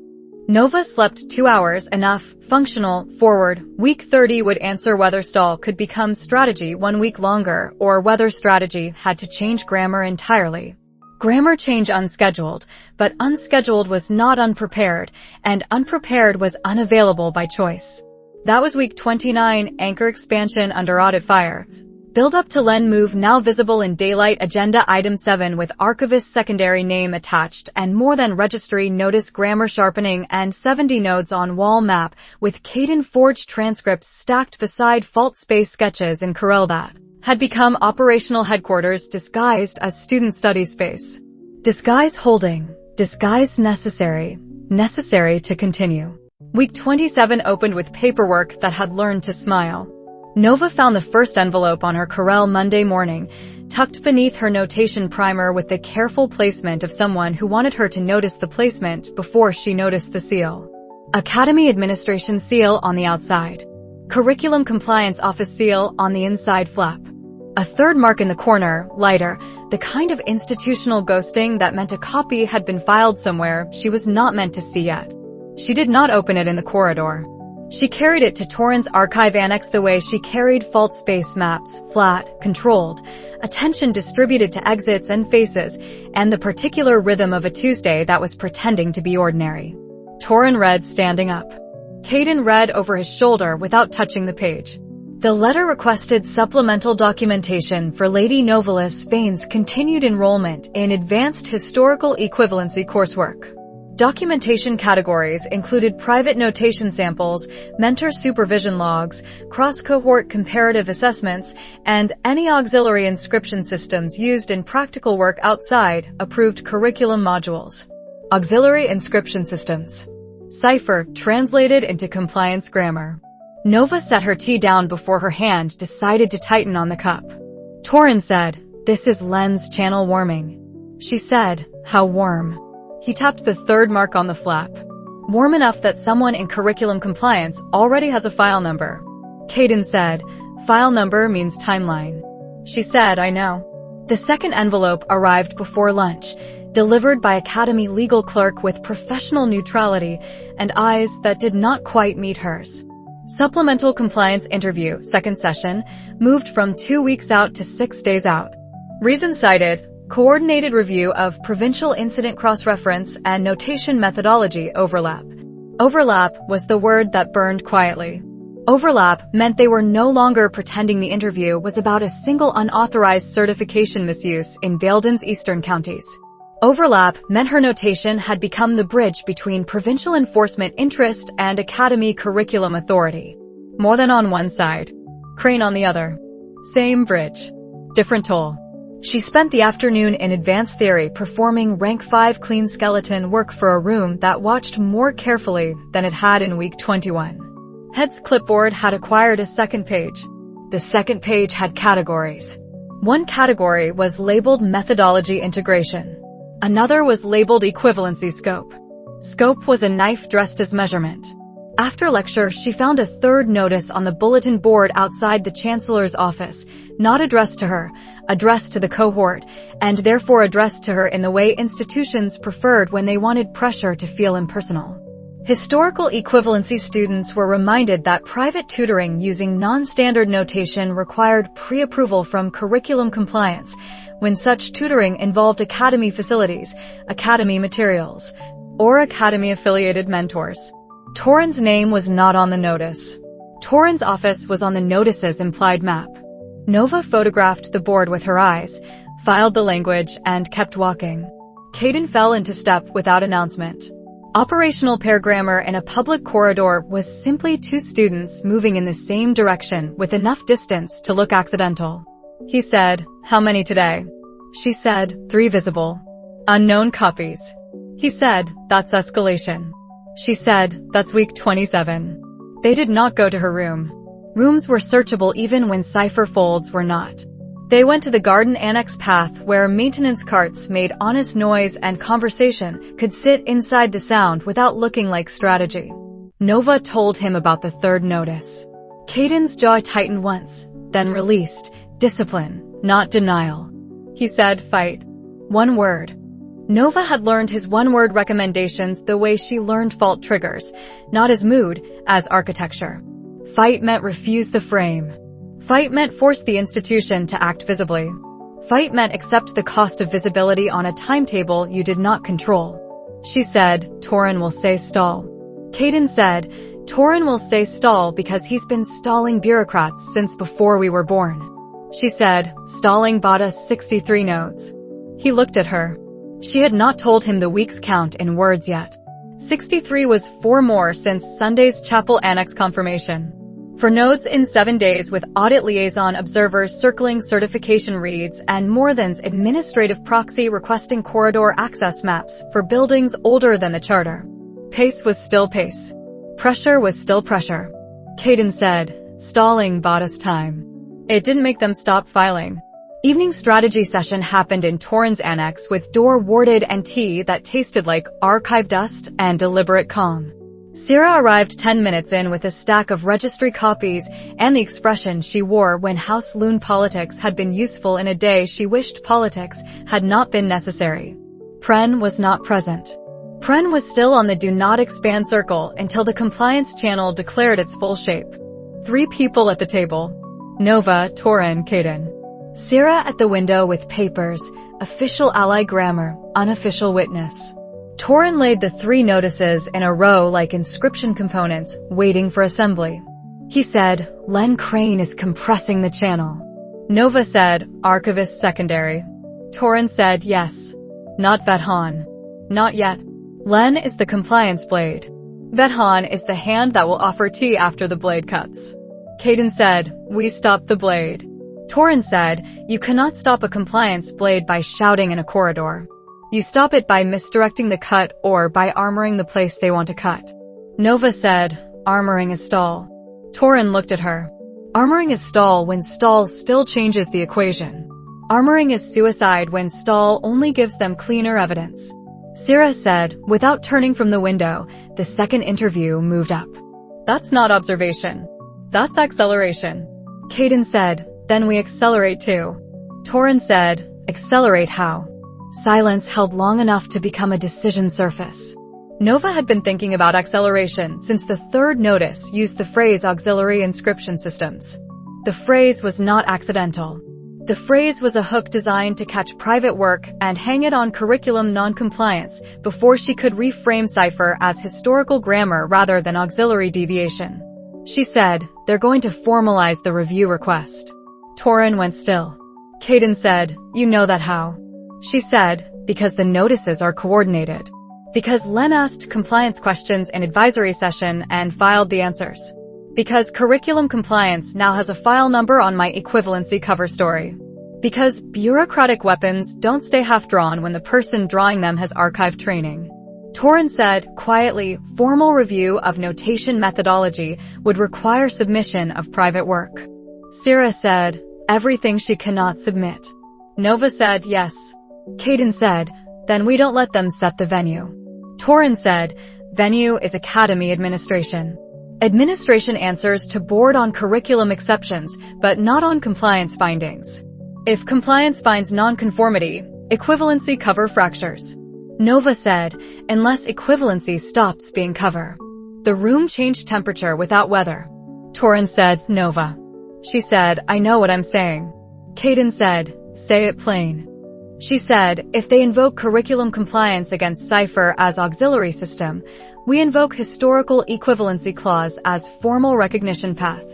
[SPEAKER 1] Nova slept 2 hours enough, functional, forward. Week 30 would answer whether stall could become strategy 1 week longer or whether strategy had to change grammar entirely. Grammar change unscheduled, but unscheduled was not unprepared, and unprepared was unavailable by choice. That was week 29, anchor expansion under audit fire. Build up to Len move now visible in daylight agenda item 7 with archivist secondary name attached and more than registry notice grammar sharpening and 70 nodes on wall map with Caden forged transcripts stacked beside fault space sketches in Corelbat. had become operational headquarters disguised as student study space. Disguise holding, disguise necessary, necessary to continue. Week 27 opened with paperwork that had learned to smile. Nova found the first envelope on her Corel Monday morning, tucked beneath her notation primer with the careful placement of someone who wanted her to notice the placement before she noticed the seal. Academy Administration seal on the outside. Curriculum Compliance Office seal on the inside flap. A third mark in the corner, lighter, the kind of institutional ghosting that meant a copy had been filed somewhere she was not meant to see yet. She did not open it in the corridor. She carried it to Torrens' archive annex the way she carried fault space maps, flat, controlled, attention distributed to exits and faces, and the particular rhythm of a Tuesday that was pretending to be ordinary. Torren read standing up. Caden read over his shoulder without touching the page. The letter requested supplemental documentation for Lady Novalis Fane's continued enrollment in Advanced Historical Equivalency coursework. Documentation categories included private notation samples, mentor supervision logs, cross-cohort comparative assessments, and any auxiliary inscription systems used in practical work outside approved curriculum modules. Auxiliary inscription systems. Cipher translated into compliance grammar. Nova set her tea down before her hand decided to tighten on the cup. Torren said, "This is lens channel warming." She said, "How warm?" He tapped the third mark on the flap. "Warm enough that someone in curriculum compliance already has a file number." Caden said, "File number means timeline." She said, "I know." The second envelope arrived before lunch, delivered by Academy legal clerk with professional neutrality and eyes that did not quite meet hers. Supplemental compliance interview, second session, moved from 2 weeks out to 6 days out. Reason cited, coordinated review of provincial incident cross-reference and notation methodology overlap. Overlap was the word that burned quietly. Overlap meant they were no longer pretending the interview was about a single unauthorized certification misuse in Vailden's eastern counties. Overlap meant her notation had become the bridge between provincial enforcement interest and academy curriculum authority. More than on one side. Crane on the other. Same bridge. Different toll. She spent the afternoon in advanced theory performing rank 5 clean skeleton work for a room that watched more carefully than it had in week 21. Head's clipboard had acquired a second page. The second page had categories. One category was labeled methodology integration. Another was labeled equivalency scope. Scope was a knife dressed as measurement. After lecture, she found a third notice on the bulletin board outside the Chancellor's office, not addressed to her, addressed to the cohort, and therefore addressed to her in the way institutions preferred when they wanted pressure to feel impersonal. Historical equivalency students were reminded that private tutoring using non-standard notation required pre-approval from curriculum compliance when such tutoring involved academy facilities, academy materials, or academy-affiliated mentors. Torren's name was not on the notice. Torren's office was on the notice's implied map. Nova photographed the board with her eyes, filed the language, and kept walking. Caden fell into step without announcement. Operational pair grammar in a public corridor was simply two students moving in the same direction with enough distance to look accidental. He said, "How many today?" She said, 3 visible. Unknown copies. He said, "That's escalation." She said, "That's week 27. They did not go to her room. Rooms were searchable even when Cipher folds were not. They went to the garden annex path where maintenance carts made honest noise and conversation could sit inside the sound without looking like strategy. Nova told him about the third notice. Caden's jaw tightened once, then released. Discipline, not denial. He said, "Fight." One word. Nova had learned his one-word recommendations the way she learned fault triggers, not as mood, as architecture. Fight meant refuse the frame. Fight meant force the institution to act visibly. Fight meant accept the cost of visibility on a timetable you did not control. She said, "Torren will say stall." Caden said, "Torren will say stall because he's been stalling bureaucrats since before we were born." She said, "Stalling bought us 63 nodes." He looked at her. She had not told him the week's count in words yet. 63 was 4 more since Sunday's chapel annex confirmation. For notes in 7 days with audit liaison observers circling certification reads and more than's administrative proxy requesting corridor access maps for buildings older than the charter. Pace was still pace. Pressure was still pressure. Caden said, stalling bought us time. It didn't make them stop filing. Evening strategy session happened in Torrens Annex with door warded and tea that tasted like archive dust and deliberate calm. Sierra arrived 10 minutes in with a stack of registry copies and the expression she wore when House Loon politics had been useful in a day she wished politics had not been necessary. Pren was not present. Pren was still on the do not expand circle until the compliance channel declared its full shape. 3 people at the table. Nova, Torren, Caden. Sierra at the window with papers, official ally grammar, unofficial witness. Torren laid the 3 notices in a row like inscription components, waiting for assembly. He said, Len Crane is compressing the channel. Nova said, archivist secondary. Torren said, yes. Not Vethan. Not yet. Len is the compliance blade. Vethan is the hand that will offer tea after the blade cuts. Caden said, we stopped the blade. Torren said, you cannot stop a compliance blade by shouting in a corridor. You stop it by misdirecting the cut or by armoring the place they want to cut. Nova said, armoring is stall. Torren looked at her. Armoring is stall when stall still changes the equation. Armoring is suicide when stall only gives them cleaner evidence. Sierra said, without turning from the window, the second interview moved up. That's not observation. That's acceleration. Caden said, then we accelerate too. Torren said, accelerate how? Silence held long enough to become a decision surface. Nova had been thinking about acceleration since the 3rd notice used the phrase auxiliary inscription systems. The phrase was not accidental. The phrase was a hook designed to catch private work and hang it on curriculum non-compliance before she could reframe Cipher as historical grammar rather than auxiliary deviation. She said, they're going to formalize the review request. Torren went still. Caden said, you know that how? She said, because the notices are coordinated. Because Len asked compliance questions in advisory session and filed the answers. Because curriculum compliance now has a file number on my equivalency cover story. Because bureaucratic weapons don't stay half-drawn when the person drawing them has archived training. Torren said, quietly, formal review of notation methodology would require submission of private work. Sierra said, everything she cannot submit. Nova said, yes. Caden said, then we don't let them set the venue. Torren said, venue is academy administration. Administration answers to board on curriculum exceptions, but not on compliance findings. If compliance finds nonconformity, equivalency cover fractures. Nova said, unless equivalency stops being cover. The room changed temperature without weather. Torren said, Nova. She said, I know what I'm saying. Caden said, say it plain. She said, if they invoke curriculum compliance against Cipher as auxiliary system, we invoke historical equivalency clause as formal recognition path.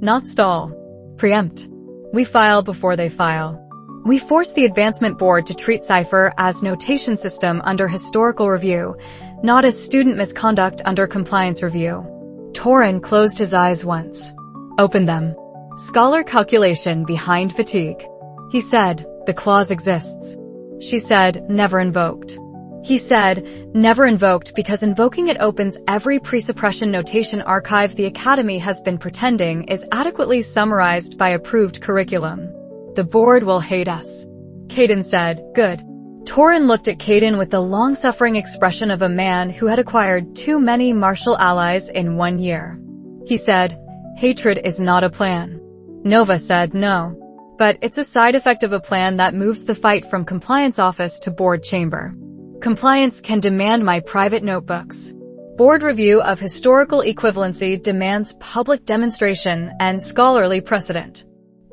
[SPEAKER 1] Not stall. Preempt. We file before they file. We force the advancement board to treat Cipher as notation system under historical review, not as student misconduct under compliance review. Torren closed his eyes once. Opened them. Scholar calculation behind fatigue. He said, the clause exists. She said, never invoked. He said, never invoked because invoking it opens every pre-suppression notation archive the Academy has been pretending is adequately summarized by approved curriculum. The board will hate us. Caden said, good. Torren looked at Caden with the long-suffering expression of a man who had acquired too many martial allies in 1 year. He said, hatred is not a plan. Nova said, no. But it's a side effect of a plan that moves the fight from compliance office to board chamber. Compliance can demand my private notebooks. Board review of historical equivalency demands public demonstration and scholarly precedent.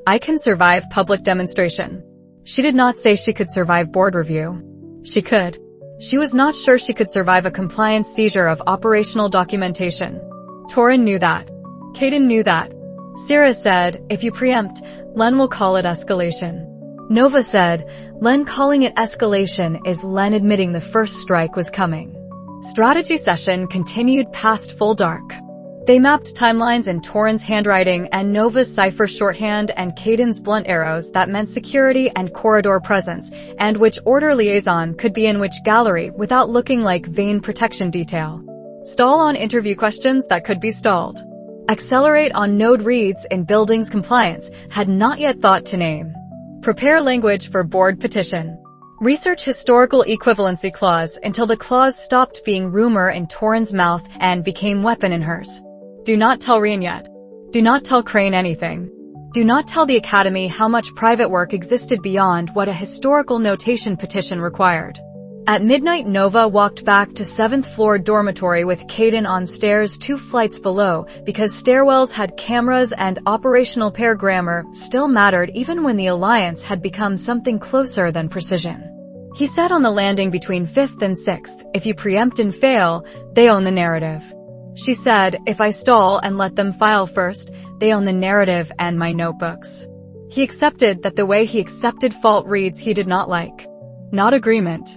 [SPEAKER 1] I can survive public demonstration. She did not say she could survive board review. She could. She was not sure she could survive a compliance seizure of operational documentation. Torren knew that. Caden knew that. Sierra said, if you preempt, Len will call it escalation. Nova said, Len calling it escalation is Len admitting the first strike was coming. Strategy session continued past full dark. They mapped timelines in Torrens' handwriting and Nova's Cipher shorthand and Caden's blunt arrows that meant security and corridor presence, and which order liaison could be in which gallery without looking like vein protection detail. Stall on interview questions that could be stalled. Accelerate on node reads in buildings compliance, had not yet thought to name. Prepare language for board petition. Research historical equivalency clause until the clause stopped being rumor in Torrens' mouth and became weapon in hers. Do not tell Rian yet. Do not tell Crane anything. Do not tell the Academy how much private work existed beyond what a historical notation petition required. At midnight, Nova walked back to 7th floor dormitory with Caden on stairs 2 flights below because stairwells had cameras and operational pair grammar still mattered even when the alliance had become something closer than precision. He said on the landing between 5th and 6th, if you preempt and fail, they own the narrative. She said, if I stall and let them file first, they own the narrative and my notebooks. He accepted that the way he accepted fault reads he did not like. Not agreement.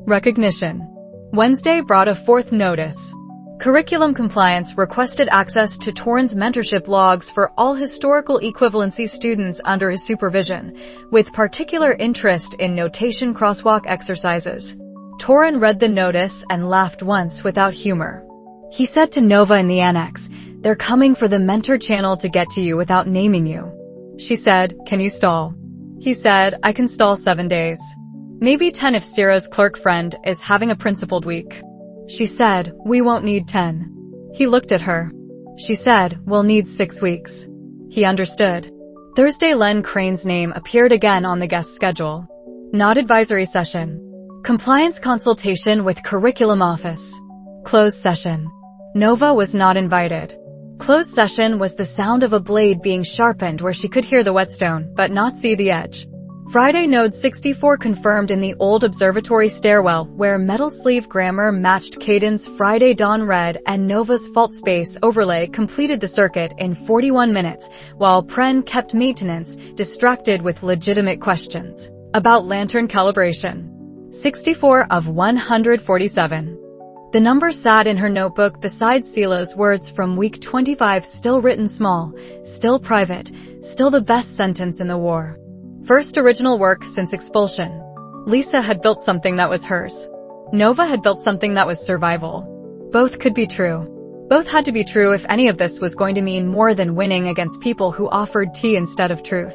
[SPEAKER 1] Recognition. Wednesday brought a 4th notice. Curriculum Compliance requested access to Torrens' mentorship logs for all historical equivalency students under his supervision, with particular interest in notation crosswalk exercises. Torren read the notice and laughed once without humor. He said to Nova in the annex, they're coming for the mentor channel to get to you without naming you. She said, can you stall? He said, I can stall 7 days. Maybe 10 if Sierra's clerk friend is having a principled week. She said, we won't need 10. He looked at her. She said, we'll need 6 weeks. He understood. Thursday, Len Crane's name appeared again on the guest schedule. Not advisory session. Compliance consultation with curriculum office. Closed session. Nova was not invited. Closed session was the sound of a blade being sharpened where she could hear the whetstone, but not see the edge. Friday, Node 64 confirmed in the old observatory stairwell where metal sleeve grammar matched Caden's Friday dawn red and Nova's fault space overlay completed the circuit in 41 minutes, while Pren kept maintenance distracted with legitimate questions about lantern calibration. 64 of 147. The number sat in her notebook beside Sela's words from week 25, still written small, still private, still the best sentence in the war. First original work since expulsion. Lysa had built something that was hers. Nova had built something that was survival. Both could be true. Both had to be true if any of this was going to mean more than winning against people who offered tea instead of truth.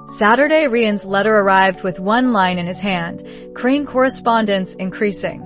[SPEAKER 1] Saturday, Rian's letter arrived with 1 line in his hand, Crane correspondence increasing.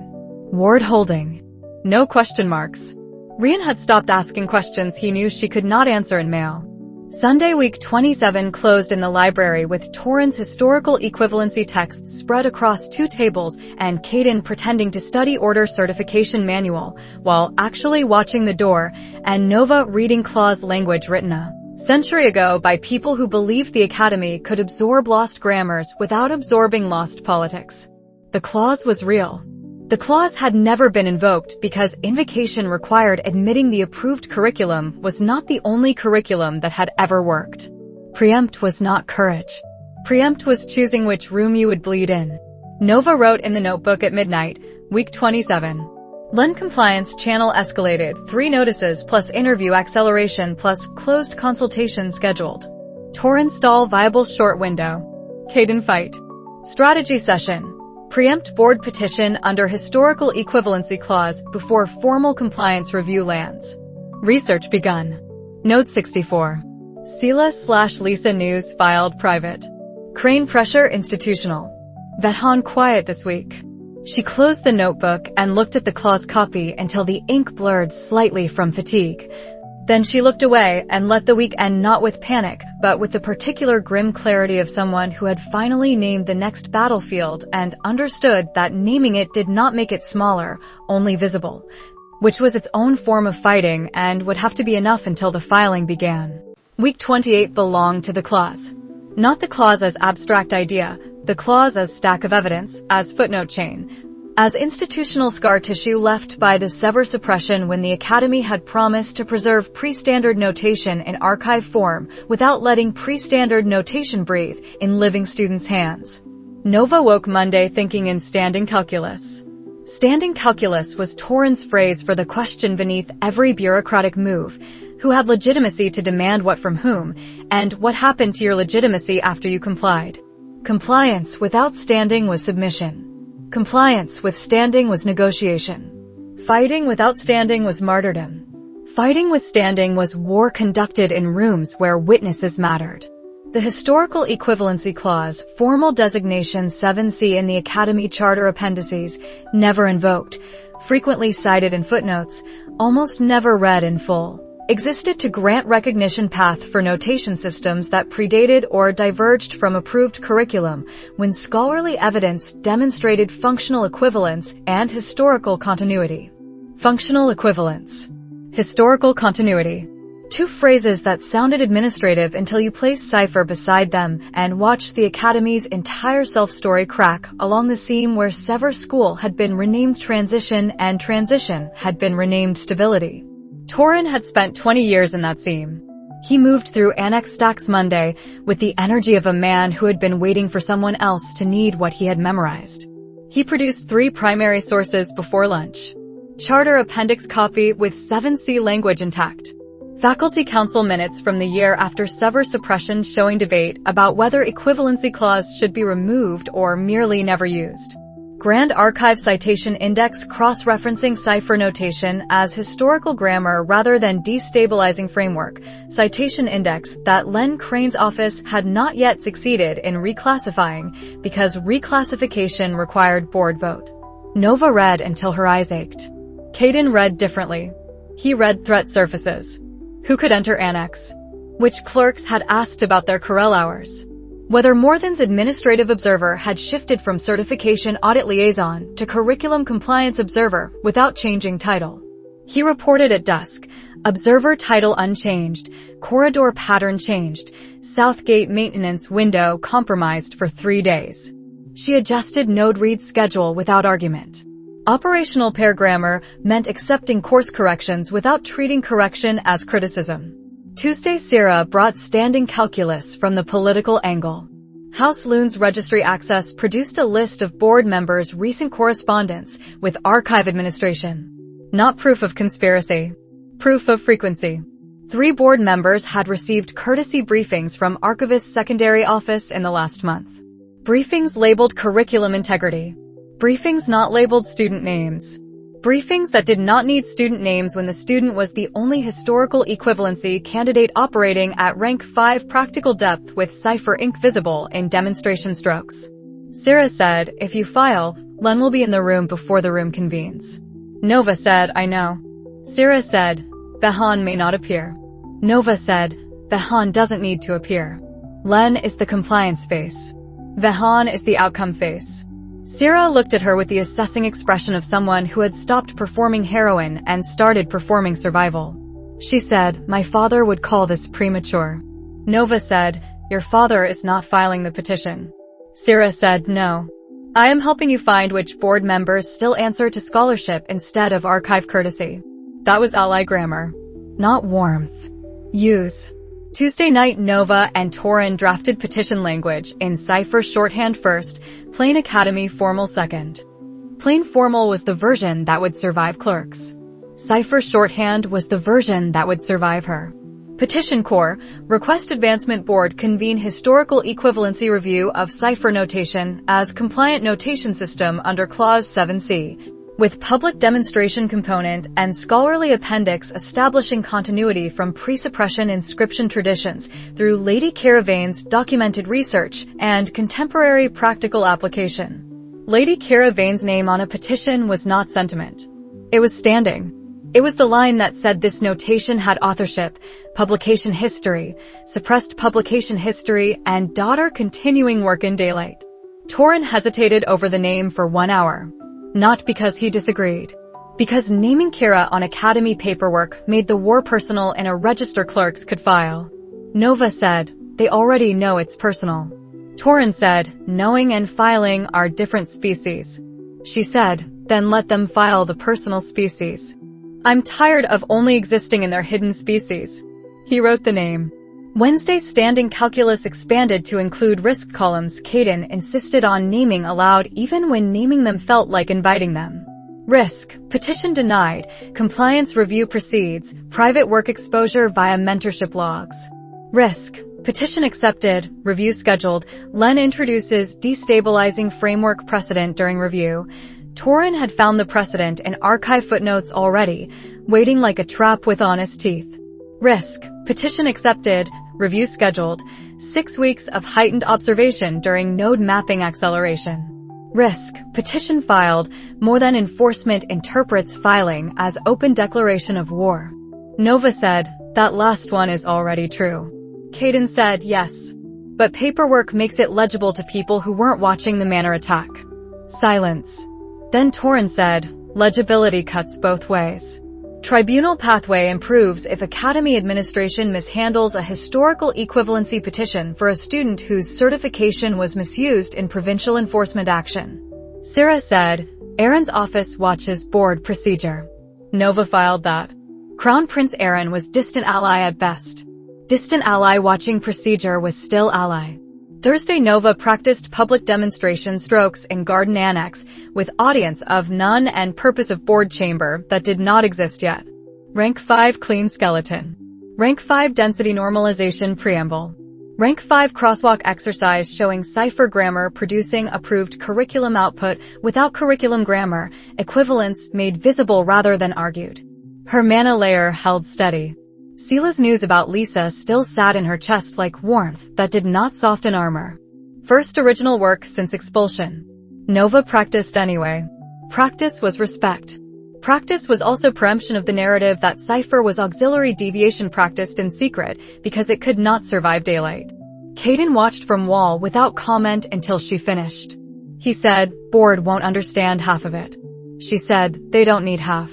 [SPEAKER 1] Ward holding. No question marks. Rian had stopped asking questions he knew she could not answer in mail. Sunday, week 27 closed in the library with Torrens' historical equivalency texts spread across 2 tables and Caden pretending to study order certification manual while actually watching the door, and Nova reading clause language written a century ago by people who believed the Academy could absorb lost grammars without absorbing lost politics. The clause was real. The clause had never been invoked because invocation required admitting the approved curriculum was not the only curriculum that had ever worked. Preempt was not courage. Preempt was choosing which room you would bleed in. Nova wrote in the notebook at midnight, week 27. Len compliance channel escalated, 3 notices plus interview acceleration plus closed consultation scheduled. Torrens stall viable short window. Caden fight. Strategy session. Preempt board petition under historical equivalency clause before formal compliance review lands. Research begun. Note 64. Sela/Lysa news filed private. Crane pressure institutional. Vethan quiet this week. She closed the notebook and looked at the clause copy until the ink blurred slightly from fatigue. Then she looked away and let the week end not with panic, but with the particular grim clarity of someone who had finally named the next battlefield and understood that naming it did not make it smaller, only visible, which was its own form of fighting and would have to be enough until the filing began. Week 28 belonged to the clause. Not the clause as abstract idea, the clause as stack of evidence, as footnote chain, as institutional scar tissue left by the Sever suppression when the Academy had promised to preserve pre-standard notation in archive form without letting pre-standard notation breathe in living students' hands. Nova woke Monday thinking in standing calculus. Standing calculus was Torrens' phrase for the question beneath every bureaucratic move, who had legitimacy to demand what from whom, and what happened to your legitimacy after you complied. Compliance without standing was submission. Compliance with standing was negotiation. Fighting without standing was martyrdom. Fighting with standing was war conducted in rooms where witnesses mattered. The Historical Equivalency Clause, formal designation 7C in the Academy Charter appendices, never invoked, frequently cited in footnotes, almost never read in full, existed to grant recognition path for notation systems that predated or diverged from approved curriculum when scholarly evidence demonstrated functional equivalence and historical continuity. Functional equivalence. Historical continuity. Two phrases that sounded administrative until you placed Cipher beside them and watched the Academy's entire self-story crack along the seam where Sever School had been renamed Transition and Transition had been renamed Stability. Torin had spent 20 years in that seam. He moved through Annex Stacks Monday with the energy of a man who had been waiting for someone else to need what he had memorized. He produced 3 primary sources before lunch. Charter Appendix copy with 7C language intact. Faculty Council minutes from the year after Sever suppression showing debate about whether equivalency clause should be removed or merely never used. Grand Archive Citation Index cross-referencing Cipher notation as historical grammar rather than destabilizing framework. Citation Index that Len Crane's office had not yet succeeded in reclassifying because reclassification required board vote. Nova read until her eyes ached. Caden read differently. He read threat surfaces. Who could enter Annex? Which clerks had asked about their Corel hours? Whether Morthan's administrative observer had shifted from certification audit liaison to curriculum compliance observer without changing title. He reported at dusk, observer title unchanged, corridor pattern changed, Southgate maintenance window compromised for 3 days. She adjusted node read schedule without argument. Operational pair grammar meant accepting course corrections without treating correction as criticism. Tuesday Sierra brought standing calculus from the political angle. House Loon's registry access produced a list of board members' recent correspondence with archive administration. Not proof of conspiracy. Proof of frequency. 3 board members had received courtesy briefings from Archivist's secondary office in the last month. Briefings labeled curriculum integrity. Briefings not labeled student names. Briefings that did not need student names when the student was the only historical equivalency candidate operating at rank 5 practical depth with Cipher ink visible in demonstration strokes. Sarah said, if you file, Len will be in the room before the room convenes. Nova said, I know. Sarah said, Vahan may not appear. Nova said, Vahan doesn't need to appear. Len is the compliance face. Vahan is the outcome face. Sarah looked at her with the assessing expression of someone who had stopped performing heroin and started performing survival. She said, my father would call this premature. Nova said, your father is not filing the petition. Sarah said, no. I am helping you find which board members still answer to scholarship instead of archive courtesy. That was ally grammar. Not warmth. Use. Tuesday night Nova and Torin drafted petition language in Cipher shorthand first, Plain Academy formal second. Plain formal was the version that would survive clerks. Cipher shorthand was the version that would survive her. Petition Core, Request Advancement Board convene historical equivalency review of Cipher notation as compliant notation system under Clause 7C. With public demonstration component and scholarly appendix establishing continuity from pre-suppression inscription traditions through Lady Caravane's documented research and contemporary practical application. Lady Caravane's name on a petition was not sentiment. It was standing. It was the line that said this notation had authorship, publication history, suppressed publication history, and daughter continuing work in daylight. Torin hesitated over the name for 1 hour. Not because he disagreed. Because naming Kira on Academy paperwork made the war personal and a register clerks could file. Nova said, they already know it's personal. Torin said, knowing and filing are different species. She said, then let them file the personal species. I'm tired of only existing in their hidden species. He wrote the name. Wednesday standing calculus expanded to include risk columns. Caden insisted on naming aloud even when naming them felt like inviting them. Risk. Petition denied. Compliance review proceeds. Private work exposure via mentorship logs. Risk. Petition accepted. Review scheduled. Len introduces destabilizing framework precedent during review. Torin had found the precedent and archive footnotes already, waiting like a trap with honest teeth. Risk. Petition accepted. Review scheduled. 6 weeks of heightened observation during node mapping acceleration. Risk. Petition filed. More than enforcement interprets filing as open declaration of war. Nova said, that last one is already true. Caden said, yes. But paperwork makes it legible to people who weren't watching the Manor attack. Silence. Then Torin said, legibility cuts both ways. Tribunal pathway improves if Academy administration mishandles a historical equivalency petition for a student whose certification was misused in provincial enforcement action. Sarah said, Aaron's office watches board procedure. Nova filed that. Crown Prince Aaron was distant ally at best. Distant ally watching procedure was still ally. Thursday Nova practiced public demonstration strokes in Garden Annex with audience of none and purpose of board chamber that did not exist yet. Rank 5 clean skeleton. Rank 5 density normalization preamble. Rank 5 crosswalk exercise showing Cipher grammar producing approved curriculum output without curriculum grammar, equivalence made visible rather than argued. Her mana layer held steady. Sela's news about Lysa still sat in her chest like warmth that did not soften armor. First original work since expulsion. Nova practiced anyway. Practice was respect. Practice was also preemption of the narrative that Cipher was auxiliary deviation practiced in secret because it could not survive daylight. Caden watched from wall without comment until she finished. He said, board won't understand half of it. She said, they don't need half.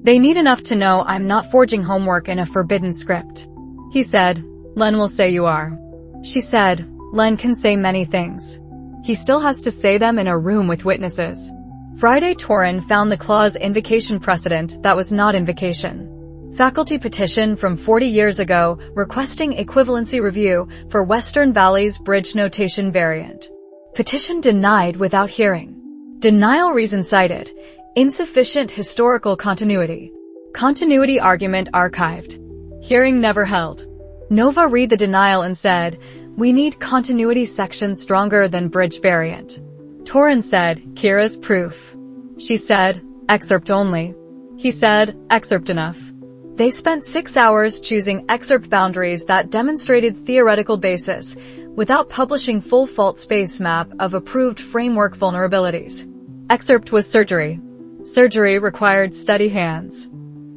[SPEAKER 1] They need enough to know I'm not forging homework in a forbidden script. He said, Len will say you are. She said, Len can say many things. He still has to say them in a room with witnesses. Friday Torin found the clause invocation precedent that was not invocation. Faculty petition from 40 years ago requesting equivalency review for Western Valley's bridge notation variant. Petition denied without hearing. Denial reason cited. Insufficient historical continuity. Continuity argument archived. Hearing never held. Nova read the denial and said, we need continuity section stronger than bridge variant. Torin said, Kira's proof. She said, excerpt only. He said, excerpt enough. They spent 6 hours choosing excerpt boundaries that demonstrated theoretical basis without publishing full fault space map of approved framework vulnerabilities. Excerpt was surgery. Surgery required steady hands.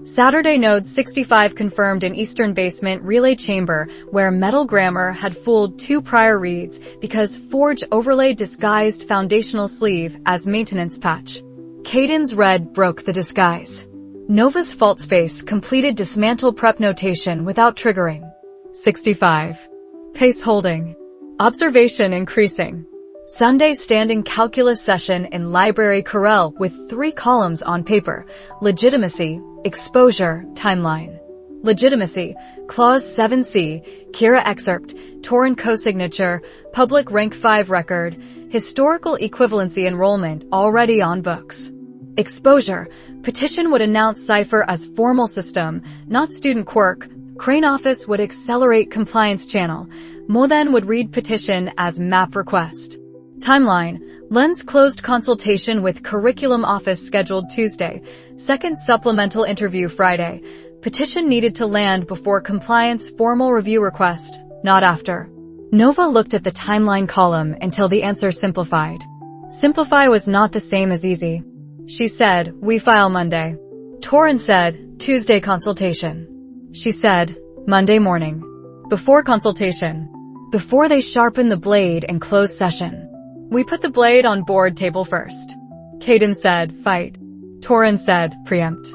[SPEAKER 1] Saturday Node 65 confirmed in Eastern Basement Relay Chamber where Metal Grammar had fooled 2 prior reads because Forge overlay disguised foundational sleeve as maintenance patch. Caden's red broke the disguise. Nova's fault space completed dismantle prep notation without triggering. 65. Pace holding. Observation increasing. Sunday standing calculus session in Library Corel with 3 columns on paper. Legitimacy, exposure, timeline. Legitimacy, Clause 7C, Kira excerpt, Torin co-signature, public rank 5 record, historical equivalency enrollment already on books. Exposure, petition would announce Cipher as formal system, not student quirk. Crane office would accelerate compliance channel. Moden would read petition as map request. Timeline, Len's closed consultation with Curriculum Office scheduled Tuesday, second supplemental interview Friday. Petition needed to land before compliance formal review request, not after. Nova looked at the timeline column until the answer simplified. Simplify was not the same as easy. She said, we file Monday. Torin said, Tuesday consultation. She said, Monday morning. Before consultation. Before they sharpen the blade and close session. We put the blade on board table first. Caden said, fight. Torin said, preempt.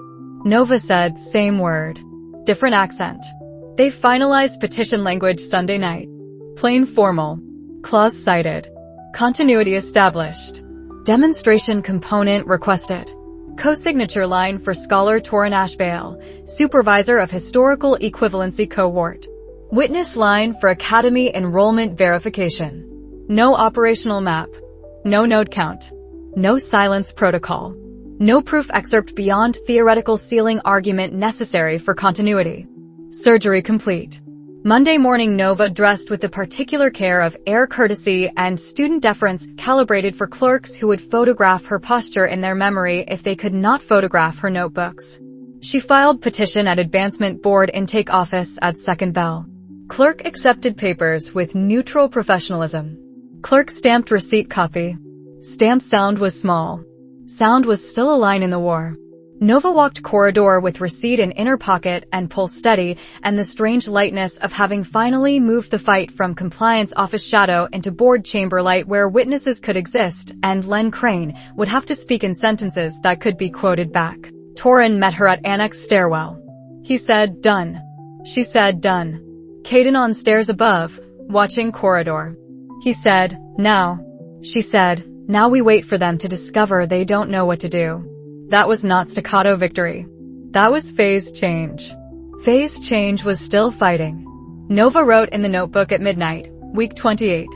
[SPEAKER 1] Nova said, same word. Different accent. They finalized petition language Sunday night. Plain formal. Clause cited. Continuity established. Demonstration component requested. Co-signature line for Scholar Torin Ashbale, Supervisor of Historical Equivalency Cohort. Witness line for Academy Enrollment Verification. No operational map. No node count. No silence protocol. No proof excerpt beyond theoretical sealing argument necessary for continuity. Surgery complete. Monday morning, Nova dressed with the particular care of air courtesy and student deference calibrated for clerks who would photograph her posture in their memory if they could not photograph her notebooks. She filed petition at Advancement Board Intake Office at second bell. Clerk accepted papers with neutral professionalism. Clerk stamped receipt copy. Stamp sound was small. Sound was still a line in the war. Nova walked corridor with receipt in inner pocket and pulse steady, and the strange lightness of having finally moved the fight from compliance office shadow into board chamber light where witnesses could exist, and Len Crane would have to speak in sentences that could be quoted back. Torin met her at annex stairwell. He said, "Done." She said, "Done." Caden on stairs above, watching corridor. He said, "Now." She said, "Now we wait for them to discover they don't know what to do." That was not staccato victory. That was phase change. Phase change was still fighting. Nova wrote in the notebook at midnight, week 28.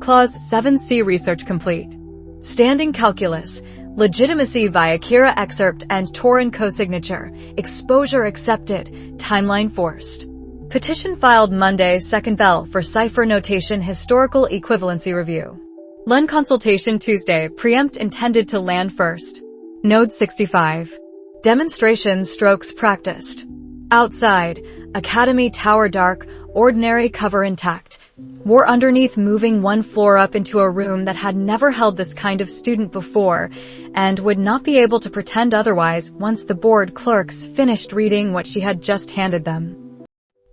[SPEAKER 1] Clause 7C research complete. Standing calculus, legitimacy via Kira excerpt and Torin co-signature, exposure accepted, timeline forced. Petition filed Monday, second bell for Cipher notation historical equivalency review. Len consultation Tuesday, preempt intended to land first. Node 65. Demonstration strokes practiced. Outside, Academy tower dark, ordinary cover intact. Wore underneath moving one floor up into a room that had never held this kind of student before, and would not be able to pretend otherwise once the board clerks finished reading what she had just handed them.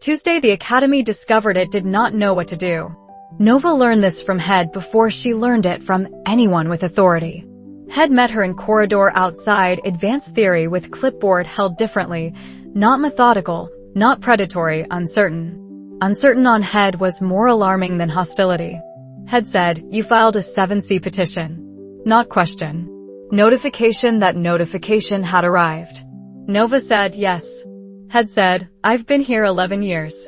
[SPEAKER 1] Tuesday, the Academy discovered it did not know what to do. Nova learned this from Head before she learned it from anyone with authority. Head met her in corridor outside, advanced theory with clipboard held differently, not methodical, not predatory, uncertain. Uncertain on Head was more alarming than hostility. Head said, "You filed a 7C petition." Not question. Notification that notification had arrived. Nova said, "Yes." Head said, "I've been here 11 years.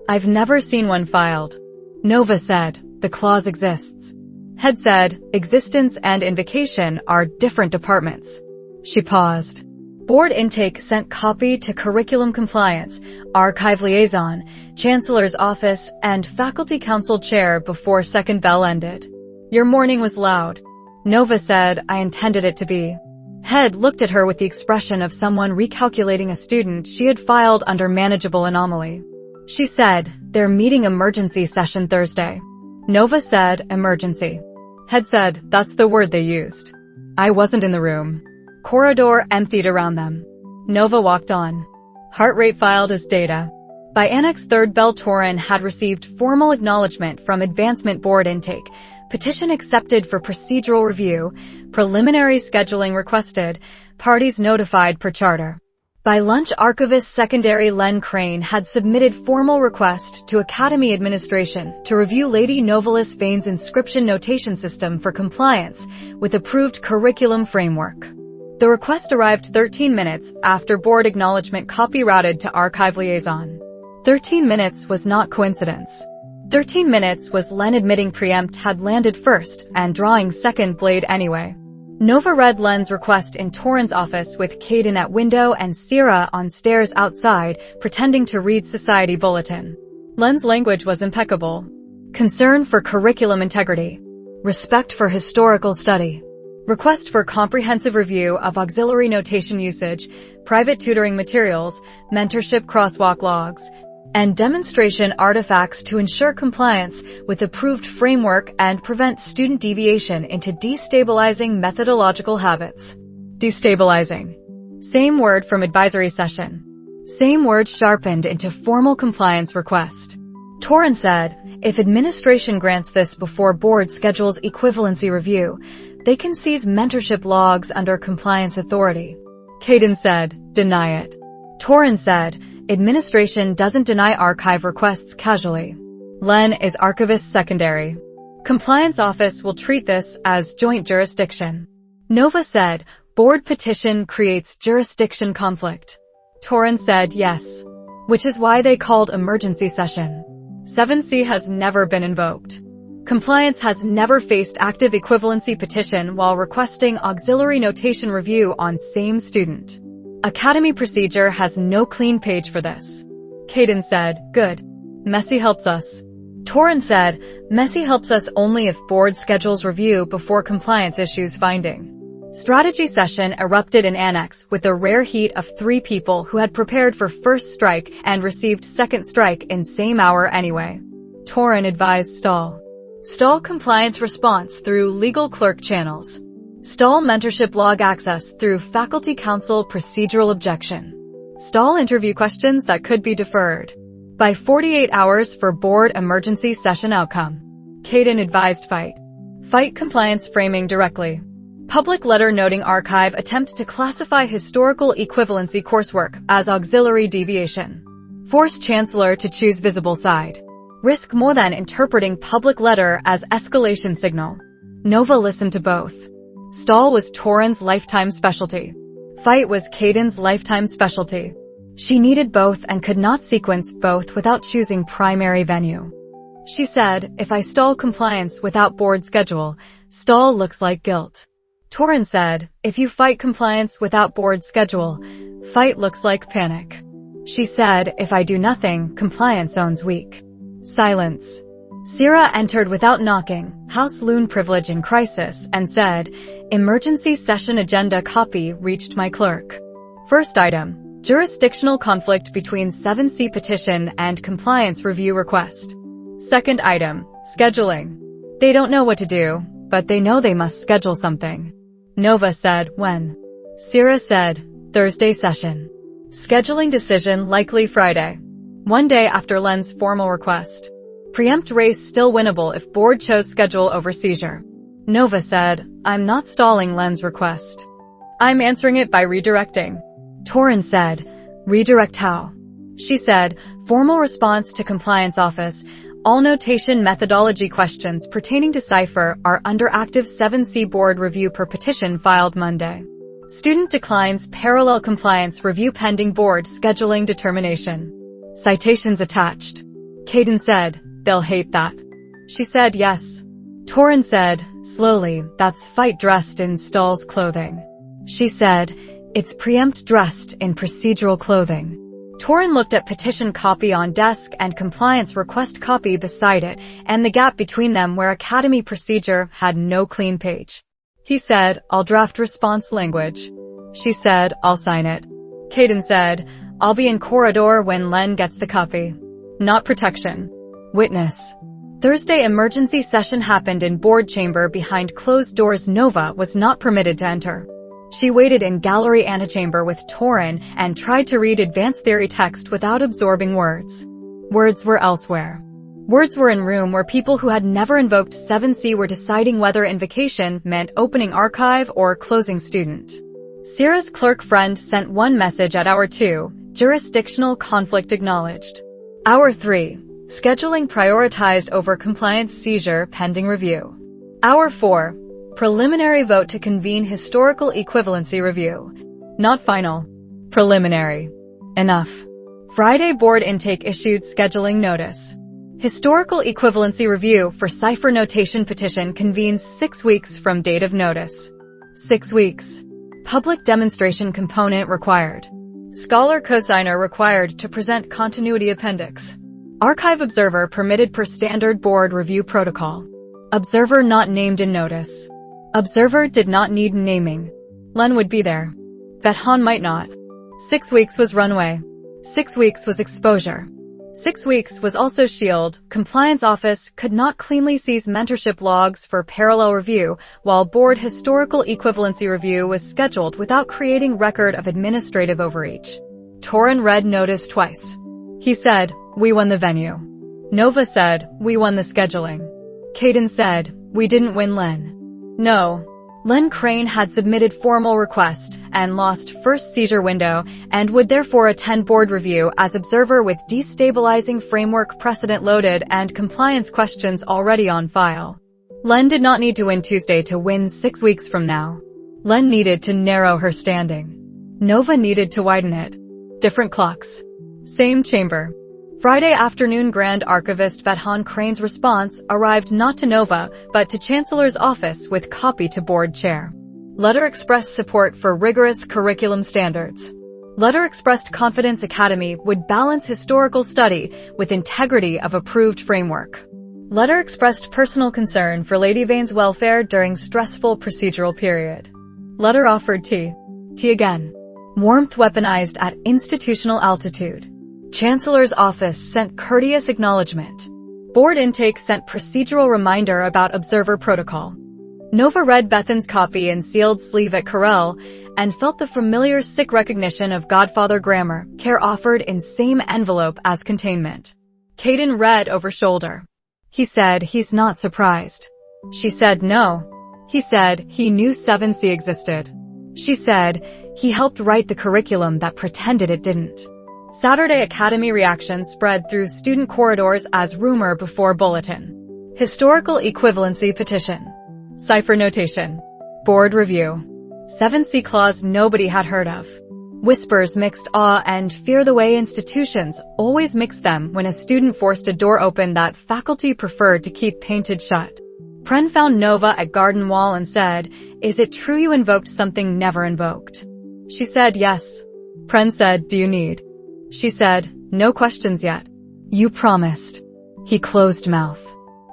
[SPEAKER 1] I've never seen one filed." Nova said, "The clause exists." Head said, "Existence and invocation are different departments." She paused. Board intake sent copy to curriculum compliance, archive liaison, chancellor's office, and faculty council chair before second bell ended. "Your morning was loud." Nova said, "I intended it to be." Head looked at her with the expression of someone recalculating a student she had filed under manageable anomaly. She said, "They're meeting emergency session Thursday." Nova said, "Emergency." Head said, "That's the word they used." I wasn't in the room. Corridor emptied around them. Nova walked on. Heart rate filed as data. By annex third bell, Torin had received formal acknowledgement from Advancement Board intake, petition accepted for procedural review, preliminary scheduling requested, parties notified per charter. By lunch, Archivist Secondary Len Crane had submitted formal request to Academy Administration to review Lady Novalis Vane's inscription notation system for compliance with approved curriculum framework. The request arrived 13 minutes after board acknowledgement copy routed to archive liaison. 13 minutes was not coincidence. 13 minutes was Len admitting preempt had landed first and drawing second blade anyway. Nova read Len's request in Torin's office with Caden at window and Sierra on stairs outside, pretending to read Society Bulletin. Len's language was impeccable. Concern for curriculum integrity. Respect for historical study. Request for comprehensive review of auxiliary notation usage, private tutoring materials, mentorship crosswalk logs, and demonstration artifacts to ensure compliance with approved framework and prevent student deviation into destabilizing methodological habits. Destabilizing. Same word from advisory session. Same word sharpened into formal compliance request. Torin said, if administration grants this before board schedules equivalency review, they can seize mentorship logs under compliance authority. Caden said, deny it. Torin said, administration doesn't deny archive requests casually. Len is Archivist Secondary. Compliance Office will treat this as joint jurisdiction. Nova said, board petition creates jurisdiction conflict. Torin said yes. Which is why they called emergency session. 7C has never been invoked. Compliance has never faced active equivalency petition while requesting auxiliary notation review on same student. Academy procedure has no clean page for this. Caden said, good. Messy helps us. Torin said, messy helps us only if board schedules review before compliance issues finding. Strategy session erupted in Annex with the rare heat of 3 people who had prepared for first strike and received second strike in same hour anyway. Torin advised stall compliance response through legal clerk channels. Stall mentorship log access through faculty council procedural objection. Stall interview questions that could be deferred by 48 hours for board emergency session outcome. Caden advised fight compliance framing directly. Public letter noting archive attempt to classify historical equivalency coursework as auxiliary deviation. Force chancellor to choose visible side. Risk more than interpreting public letter as escalation signal. Nova listened to both. Stall was Torin's lifetime specialty. Fight was Caden's lifetime specialty. She needed both and could not sequence both without choosing primary venue. She said, if I stall compliance without board schedule, stall looks like guilt. Torin said, if you fight compliance without board schedule, fight looks like panic. She said, if I do nothing, compliance owns weak. Silence. Sierra entered without knocking, House Loon privilege in crisis, and said, emergency session agenda copy reached my clerk. First item, jurisdictional conflict between 7C petition and compliance review request. Second item, scheduling. They don't know what to do, but they know they must schedule something. Nova said, when? Sierra said, Thursday session. Scheduling decision likely Friday. One day after Len's formal request. Preempt race still winnable if board chose schedule over seizure. Nova said, I'm not stalling Len's request. I'm answering it by redirecting. Torin said, redirect how? She said, formal response to compliance office. All notation methodology questions pertaining to Cipher are under active 7C board review per petition filed Monday. Student declines parallel compliance review pending board scheduling determination. Citations attached. Caden said, they'll hate that. She said yes. Torin said, slowly, that's fight dressed in Stall's clothing. She said, it's preempt dressed in procedural clothing. Torin looked at petition copy on desk and compliance request copy beside it, and the gap between them where academy procedure had no clean page. He said, I'll draft response language. She said, I'll sign it. Caden said, I'll be in corridor when Len gets the copy. Not protection. Witness. Thursday emergency session happened in board chamber behind closed doors. Nova was not permitted to enter. She waited in gallery antechamber with Torin and tried to read advanced theory text without absorbing words. Words were elsewhere. Words were in room where people who had never invoked 7C were deciding whether invocation meant opening archive or closing student. Sierra's clerk friend sent one message at hour 2, jurisdictional conflict acknowledged. Hour 3, scheduling prioritized over compliance seizure pending review. Hour 4, preliminary vote to convene historical equivalency review. Not final. Preliminary. Enough. Friday board intake issued scheduling notice. Historical equivalency review for Cipher notation petition convenes 6 weeks from date of notice. 6 weeks. Public demonstration component required. Scholar cosigner required to present continuity appendix. Archive observer permitted per standard board review protocol. Observer not named in notice. Observer did not need naming. Len would be there. Vethan might not. 6 weeks was runway. 6 weeks was exposure. 6 weeks was also shield. Compliance office could not cleanly seize mentorship logs for parallel review, while board historical equivalency review was scheduled without creating record of administrative overreach. Torin read notice twice. He said, we won the venue. Nova said, we won the scheduling. Caden said, we didn't win Len. No. Len Crane had submitted formal request and lost first seizure window and would therefore attend board review as observer with destabilizing framework precedent loaded and compliance questions already on file. Len did not need to win Tuesday to win 6 weeks from now. Len needed to narrow her standing. Nova needed to widen it. Different clocks. Same chamber. Friday afternoon, Grand Archivist Vahan Crane's response arrived not to Nova, but to Chancellor's office with copy to board chair. Letter expressed support for rigorous curriculum standards. Letter expressed confidence Academy would balance historical study with integrity of approved framework. Letter expressed personal concern for Lady Vane's welfare during stressful procedural period. Letter offered tea. Tea again. Warmth weaponized at institutional altitude. Chancellor's office sent courteous acknowledgement. Board intake sent procedural reminder about observer protocol. Nova read Bethan's copy in sealed sleeve at Corel and felt the familiar sick recognition of Godfather grammar, care offered in same envelope as containment. Caden read over shoulder. He said he's not surprised. She said no. He said he knew 7C existed. She said he helped write the curriculum that pretended it didn't. Saturday Academy reaction spread through student corridors as rumor before bulletin. Historical equivalency petition. Cipher notation. Board review. 7C clause nobody had heard of. Whispers mixed awe and fear the way institutions always mix them when a student forced a door open that faculty preferred to keep painted shut. Pren found Nova at garden wall and said, "Is it true you invoked something never invoked?" She said yes. Pren said, "Do you need?" She said, "No questions yet." "You promised." He closed mouth.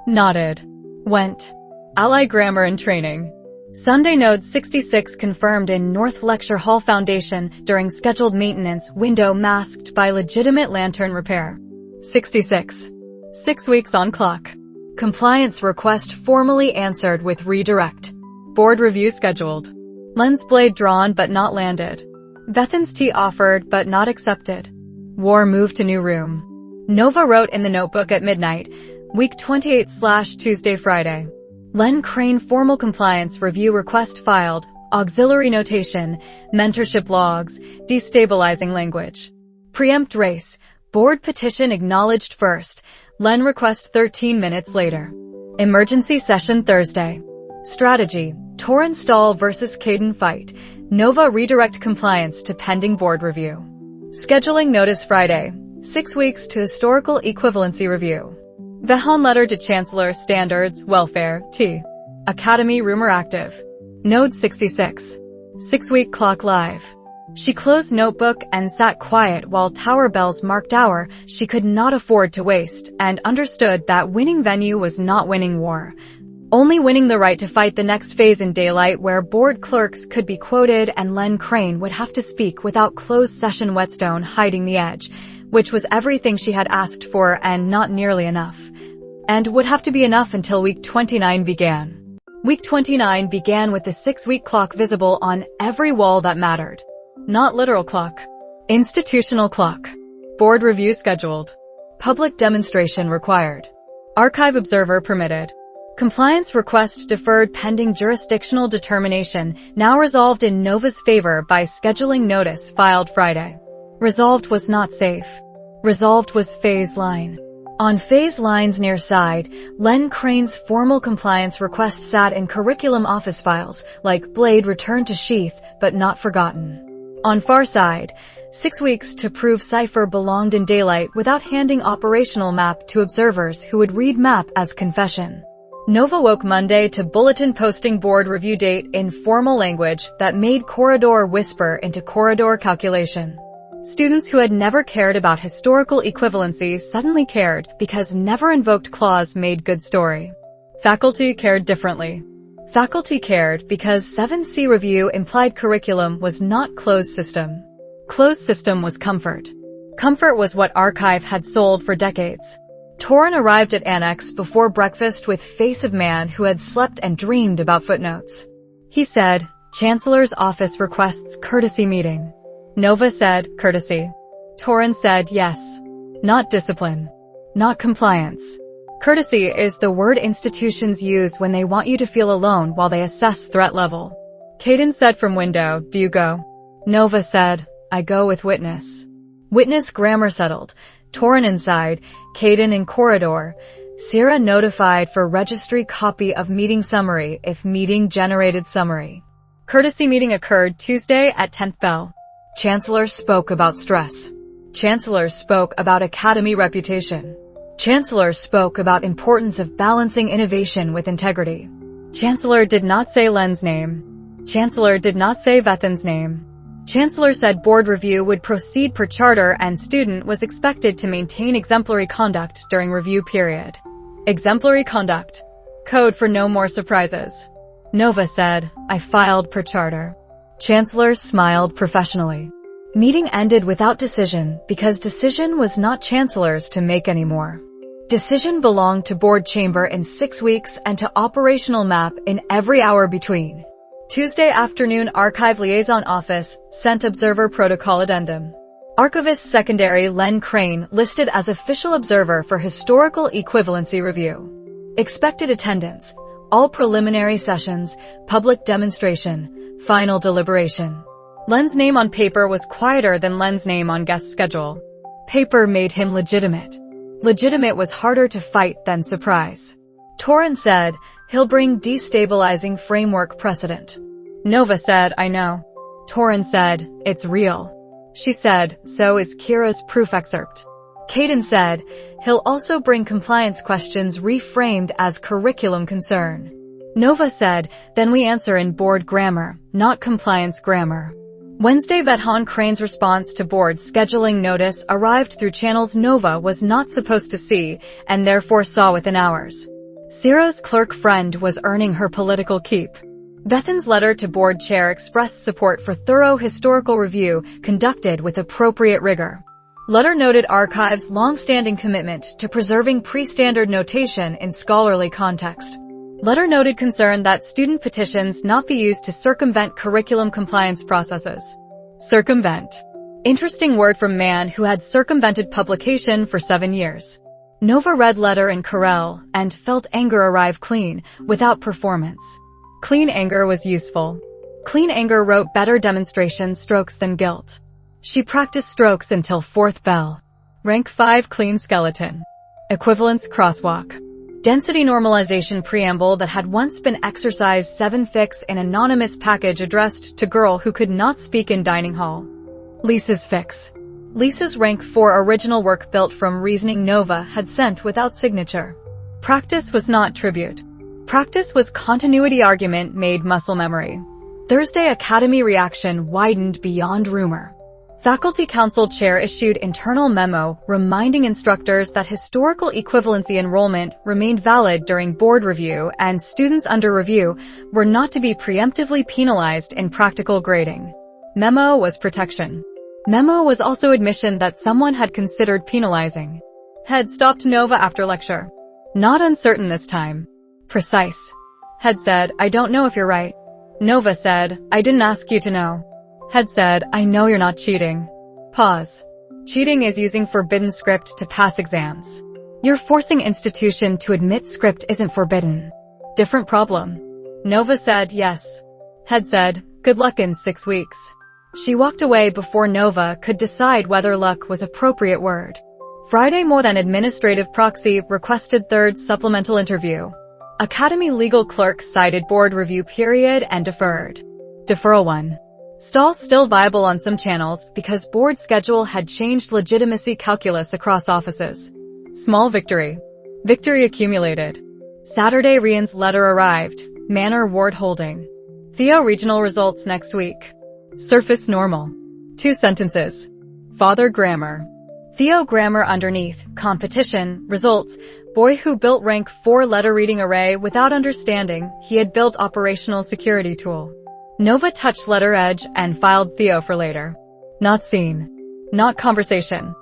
[SPEAKER 1] Nodded. Went. Ally Grammar and Training. Sunday Node 66 confirmed in North Lecture Hall Foundation during scheduled maintenance window masked by legitimate lantern repair. 66. 6 weeks on clock. Compliance request formally answered with redirect. Board review scheduled. Lens blade drawn but not landed. Bethan's tea offered but not accepted. War moved to new room. Nova wrote in the notebook at midnight, week 28/Tuesday Friday. Len Crane formal compliance review request filed, auxiliary notation, mentorship logs, destabilizing language. Preempt race, board petition acknowledged first, Len request 13 minutes later. Emergency session Thursday. Strategy, Torrin stall versus Caden fight, Nova redirect compliance to pending board review. Scheduling notice Friday, 6 weeks to historical equivalency review. Vahan letter to Chancellor Standards, Welfare, T. Academy rumor active. Node 66. 6-week clock live. She closed notebook and sat quiet while tower bells marked hour she could not afford to waste and understood that winning venue was not winning war. Only winning the right to fight the next phase in daylight where board clerks could be quoted and Len Crane would have to speak without closed session whetstone hiding the edge, which was everything she had asked for and not nearly enough. And would have to be enough until week 29 began. Week 29 began with the 6-week clock visible on every wall that mattered. Not literal clock. Institutional clock. Board review scheduled. Public demonstration required. Archive observer permitted. Compliance request deferred pending jurisdictional determination, now resolved in Nova's favor by scheduling notice filed Friday. Resolved was not safe. Resolved was phase line. On phase lines near side, Len Crane's formal compliance request sat in curriculum office files, like blade returned to sheath, but not forgotten. On far side, 6 weeks to prove Cipher belonged in daylight without handing operational map to observers who would read map as confession. Nova woke Monday to bulletin posting board review date in formal language that made corridor whisper into corridor calculation. Students who had never cared about historical equivalency suddenly cared because never invoked clause made good story. Faculty cared differently. Faculty cared because 7C review implied curriculum was not closed system. Closed system was comfort. Comfort was what archive had sold for decades. Torrin arrived at Annex before breakfast with face of man who had slept and dreamed about footnotes. He said, Chancellor's office requests courtesy meeting. Nova said, courtesy. Torrin said, yes. Not discipline. Not compliance. Courtesy is the word institutions use when they want you to feel alone while they assess threat level. Caden said from window, do you go? Nova said, I go with witness. Witness grammar settled. Torrin inside, Caden in corridor. Sierra notified for registry copy of meeting summary if meeting generated summary. Courtesy meeting occurred Tuesday at 10th bell. Chancellor spoke about stress. Chancellor spoke about academy reputation. Chancellor spoke about importance of balancing innovation with integrity. Chancellor did not say Len's name. Chancellor did not say Vethin's name. Chancellor said board review would proceed per charter and student was expected to maintain exemplary conduct during review period. Exemplary conduct. Code for no more surprises. Nova said, I filed per charter. Chancellor smiled professionally. Meeting ended without decision because decision was not Chancellor's to make anymore. Decision belonged to board chamber in 6 weeks and to operational map in every hour between. Tuesday afternoon Archive Liaison Office sent Observer Protocol Addendum. Archivist Secondary Len Crane listed as official observer for Historical Equivalency Review. Expected attendance, all preliminary sessions, public demonstration, final deliberation. Len's name on paper was quieter than Len's name on guest schedule. Paper made him legitimate. Legitimate was harder to fight than surprise. Torin said, he'll bring destabilizing framework precedent. Nova said, I know. Torin said, it's real. She said, so is Kira's proof excerpt. Caden said, he'll also bring compliance questions reframed as curriculum concern. Nova said, then we answer in board grammar, not compliance grammar. Wednesday Vethan Crane's response to board scheduling notice arrived through channels Nova was not supposed to see and therefore saw within hours. Ciro's clerk friend was earning her political keep. Vethan's letter to board chair expressed support for thorough historical review conducted with appropriate rigor. Letter noted Archive's long-standing commitment to preserving pre-standard notation in scholarly context. Letter noted concern that student petitions not be used to circumvent curriculum compliance processes. Circumvent. Interesting word from man who had circumvented publication for 7 years. Nova read letter in Corel and felt anger arrive clean, without performance. Clean anger was useful. Clean anger wrote better demonstration strokes than guilt. She practiced strokes until 4th bell. Rank 5 clean skeleton. Equivalence crosswalk. Density normalization preamble that had once been exercise 7 fix in anonymous package addressed to girl who could not speak in dining hall. Lysa's fix. Lysa's rank 4 original work built from reasoning Nova had sent without signature. Practice was not tribute. Practice was continuity argument made muscle memory. Thursday Academy reaction widened beyond rumor. Faculty Council Chair issued internal memo reminding instructors that historical equivalency enrollment remained valid during board review and students under review were not to be preemptively penalized in practical grading. Memo was protection. Memo was also admission that someone had considered penalizing. Head stopped Nova after lecture. Not uncertain this time. Precise. Head said, I don't know if you're right. Nova said, I didn't ask you to know. Head said, I know you're not cheating. Pause. Cheating is using forbidden script to pass exams. You're forcing institution to admit script isn't forbidden. Different problem. Nova said, yes. Head said, good luck in 6 weeks. She walked away before Nova could decide whether luck was appropriate word. Friday more than administrative proxy requested 3rd supplemental interview. Academy legal clerk cited board review period and deferred. Deferral 1. Stall still viable on some channels because board schedule had changed legitimacy calculus across offices. Small victory. Victory accumulated. Saturday Rian's letter arrived. Manor ward holding. Theo regional results next week. Surface normal. 2 sentences. Father grammar. Theo grammar underneath. Competition. Results. Boy who built rank 4 letter reading array without understanding he had built operational security tool. Nova touched letter edge and filed Theo for later. Not seen. Not conversation.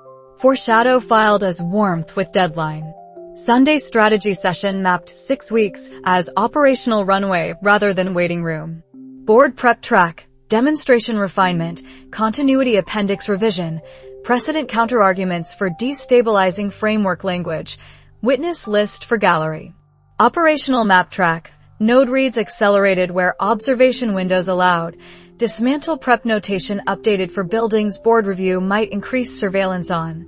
[SPEAKER 1] Foreshadow filed as warmth with deadline. Sunday strategy session mapped 6 weeks as operational runway rather than waiting room. Board prep track, demonstration refinement, continuity appendix revision, precedent counterarguments for destabilizing framework language, witness list for gallery. Operational map track, node reads accelerated where observation windows allowed, dismantle prep notation updated for buildings board review might increase surveillance on.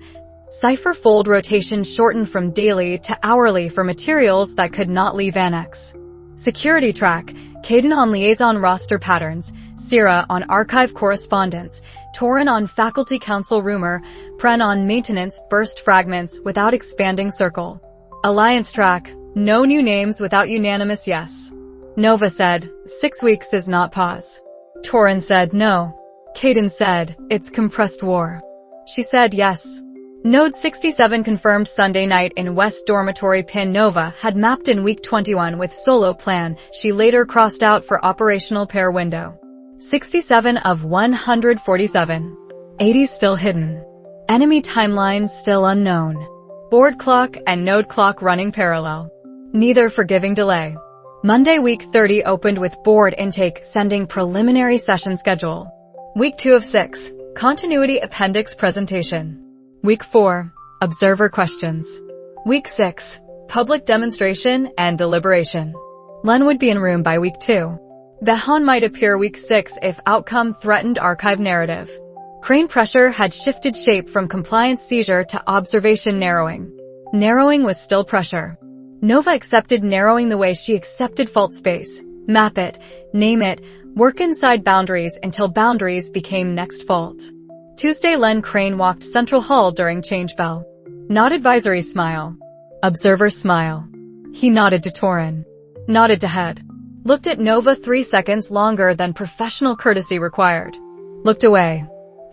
[SPEAKER 1] Cipher fold rotation shortened from daily to hourly for materials that could not leave annex. Security track, Caden on liaison roster patterns, Sierra on archive correspondence, Torin on faculty council rumor, Pren on maintenance burst fragments without expanding circle. Alliance track, no new names without unanimous yes. Nova said, 6 weeks is not pause. Torin said no. Caden said, it's compressed war. She said yes. Node 67 confirmed Sunday night in West Dormitory pin Nova had mapped in week 21 with solo plan she later crossed out for operational pair window. 67 of 147. 80 still hidden. Enemy timeline still unknown. Board clock and node clock running parallel. Neither forgiving delay. Monday week 30 opened with board intake sending preliminary session schedule. Week 2 of 6, continuity appendix presentation. Week 4, observer questions. Week 6, public demonstration and deliberation. Len would be in room by week 2. Behan might appear week 6 if outcome threatened archive narrative. Crane pressure had shifted shape from compliance seizure to observation narrowing. Narrowing was still pressure. Nova accepted narrowing the way she accepted fault space. Map it, name it, work inside boundaries until boundaries became next fault. Tuesday Len Crane walked Central Hall during change bell. Not advisory smile. Observer smile. He nodded to Torin. Nodded to head. Looked at Nova 3 seconds longer than professional courtesy required. Looked away.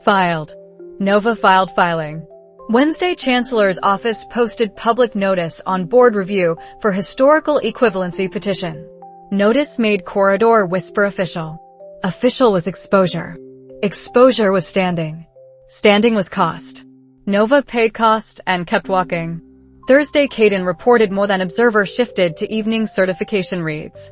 [SPEAKER 1] Filed. Nova filed filing. Wednesday Chancellor's office posted public notice on board review for historical equivalency petition. Notice made corridor whisper official. Official was exposure. Exposure was standing. Standing was cost. Nova paid cost and kept walking. Thursday Caden reported more than observer shifted to evening certification reads.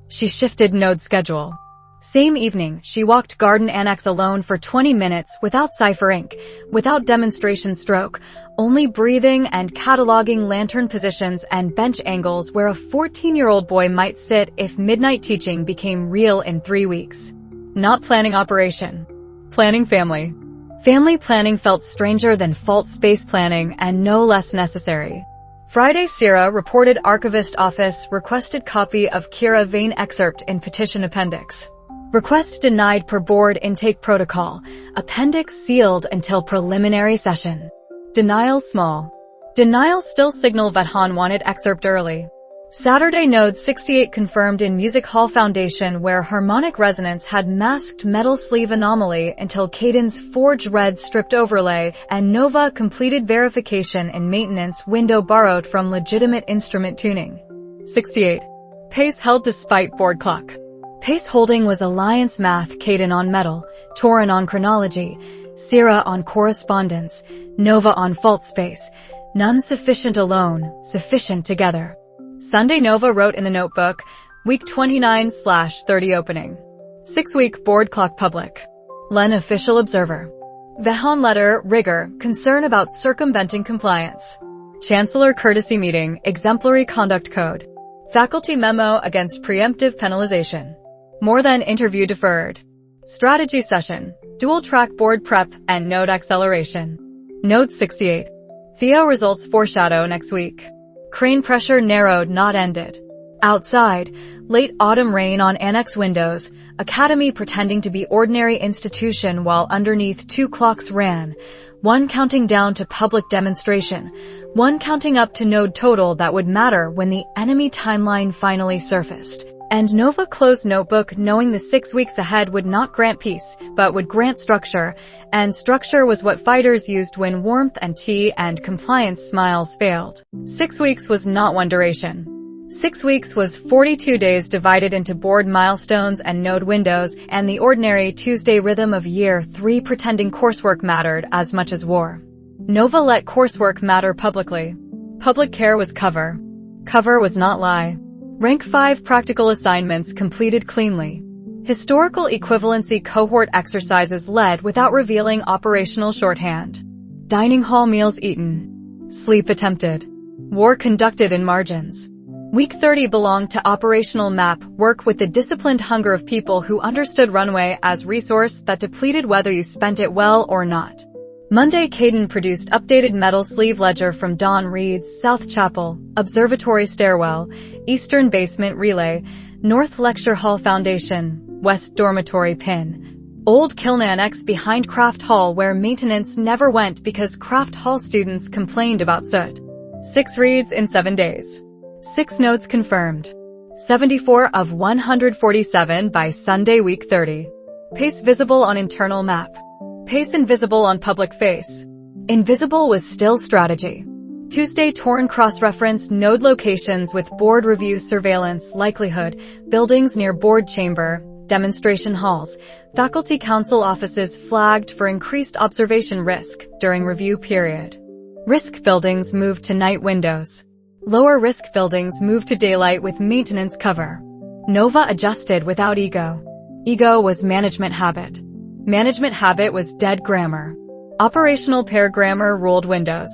[SPEAKER 1] She shifted node schedule. Same evening, she walked Garden Annex alone for 20 minutes without Cipher Inc., without demonstration stroke, only breathing and cataloging lantern positions and bench angles where a 14-year-old boy might sit if midnight teaching became real in 3 weeks. Not planning operation. Planning family. Family planning felt stranger than fault space planning and no less necessary. Friday Sierra reported archivist office requested copy of Kira Vane excerpt in petition appendix. Request denied per board intake protocol. Appendix sealed until preliminary session. Denial small. Denial still signal Vethan wanted excerpt early. Saturday Node 68 confirmed in Music Hall Foundation where harmonic resonance had masked metal sleeve anomaly until Caden's Forge Red stripped overlay and Nova completed verification in maintenance window borrowed from legitimate instrument tuning. 68. Pace held despite board clock. Pace holding was Alliance Math, Caden on metal, Torin on chronology, Sierra on correspondence, Nova on fault space. None sufficient alone, sufficient together. Sunday Nova wrote in the notebook, week 29/30 opening. 6-week board clock public. Len official observer. Vehan letter, rigor, concern about circumventing compliance. Chancellor courtesy meeting, exemplary conduct code. Faculty memo against preemptive penalization. More than interview deferred. Strategy session, dual track board prep and node acceleration. Node 68. Theo results foreshadow next week. Crane pressure narrowed, not ended. Outside, late autumn rain on annex windows, academy pretending to be ordinary institution while underneath 2 clocks ran, one counting down to public demonstration, one counting up to node total that would matter when the enemy timeline finally surfaced. And Nova closed notebook knowing the 6 weeks ahead would not grant peace, but would grant structure, and structure was what fighters used when warmth and tea and compliance smiles failed. 6 weeks was not one duration. 6 weeks was 42 days divided into board milestones and node windows, and the ordinary Tuesday rhythm of year 3 pretending coursework mattered as much as war. Nova let coursework matter publicly. Public care was cover. Cover was not lie. Rank 5 practical assignments completed cleanly. Historical equivalency cohort exercises led without revealing operational shorthand. Dining hall meals eaten. Sleep attempted. War conducted in margins. Week 30 belonged to operational map work with the disciplined hunger of people who understood runway as resource that depleted whether you spent it well or not. Monday, Caden produced updated metal sleeve ledger from Don Reed's South Chapel, Observatory Stairwell, Eastern Basement Relay, North Lecture Hall Foundation, West Dormitory Pin. Old Kiln Annex behind Craft Hall where maintenance never went because Craft Hall students complained about soot. 6 reads in 7 days. 6 notes confirmed. 74 of 147 by Sunday week 30. Pace visible on internal map. Pace invisible on public face. Invisible was still strategy. Tuesday, Torn cross-referenced node locations with board review surveillance likelihood, buildings near board chamber, demonstration halls, faculty council offices flagged for increased observation risk during review period. Risk buildings moved to night windows. Lower risk buildings moved to daylight with maintenance cover. Nova adjusted without ego. Ego was management habit. Management habit was dead grammar. Operational pair grammar ruled windows.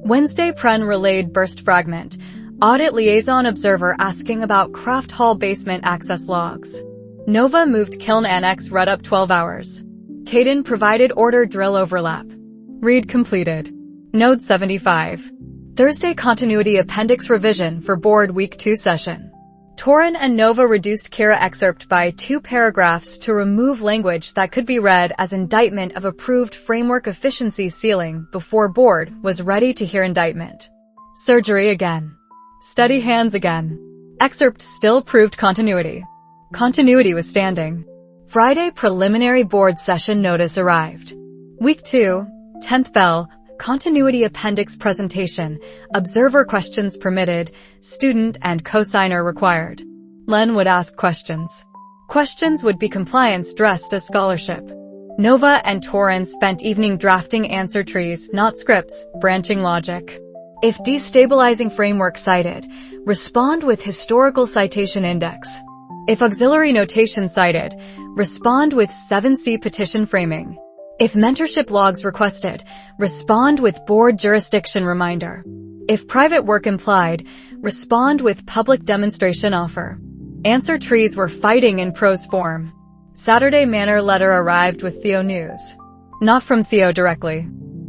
[SPEAKER 1] Wednesday, Pren relayed burst fragment. Audit liaison observer asking about Craft Hall basement access logs. Nova moved Kiln Annex read up 12 hours. Caden provided order drill overlap. Read completed. Node 75. Thursday, continuity appendix revision for board week 2 session. Torin and Nova reduced Kira excerpt by 2 paragraphs to remove language that could be read as indictment of approved framework efficiency ceiling before board was ready to hear indictment. Surgery again. Steady hands again. Excerpt still proved continuity. Continuity was standing. Friday, preliminary board session notice arrived. Week 2, 10th bell, continuity appendix presentation, observer questions permitted, student and cosigner required. Len would ask questions. Questions would be compliance dressed as scholarship. Nova and Torin spent evening drafting answer trees, not scripts, branching logic. If destabilizing framework cited, respond with historical citation index. If auxiliary notation cited, respond with 7C petition framing. If mentorship logs requested, respond with board jurisdiction reminder. If private work implied, respond with public demonstration offer. Answer trees were fighting in prose form. Saturday Manor letter arrived with Theo news. Not from Theo directly.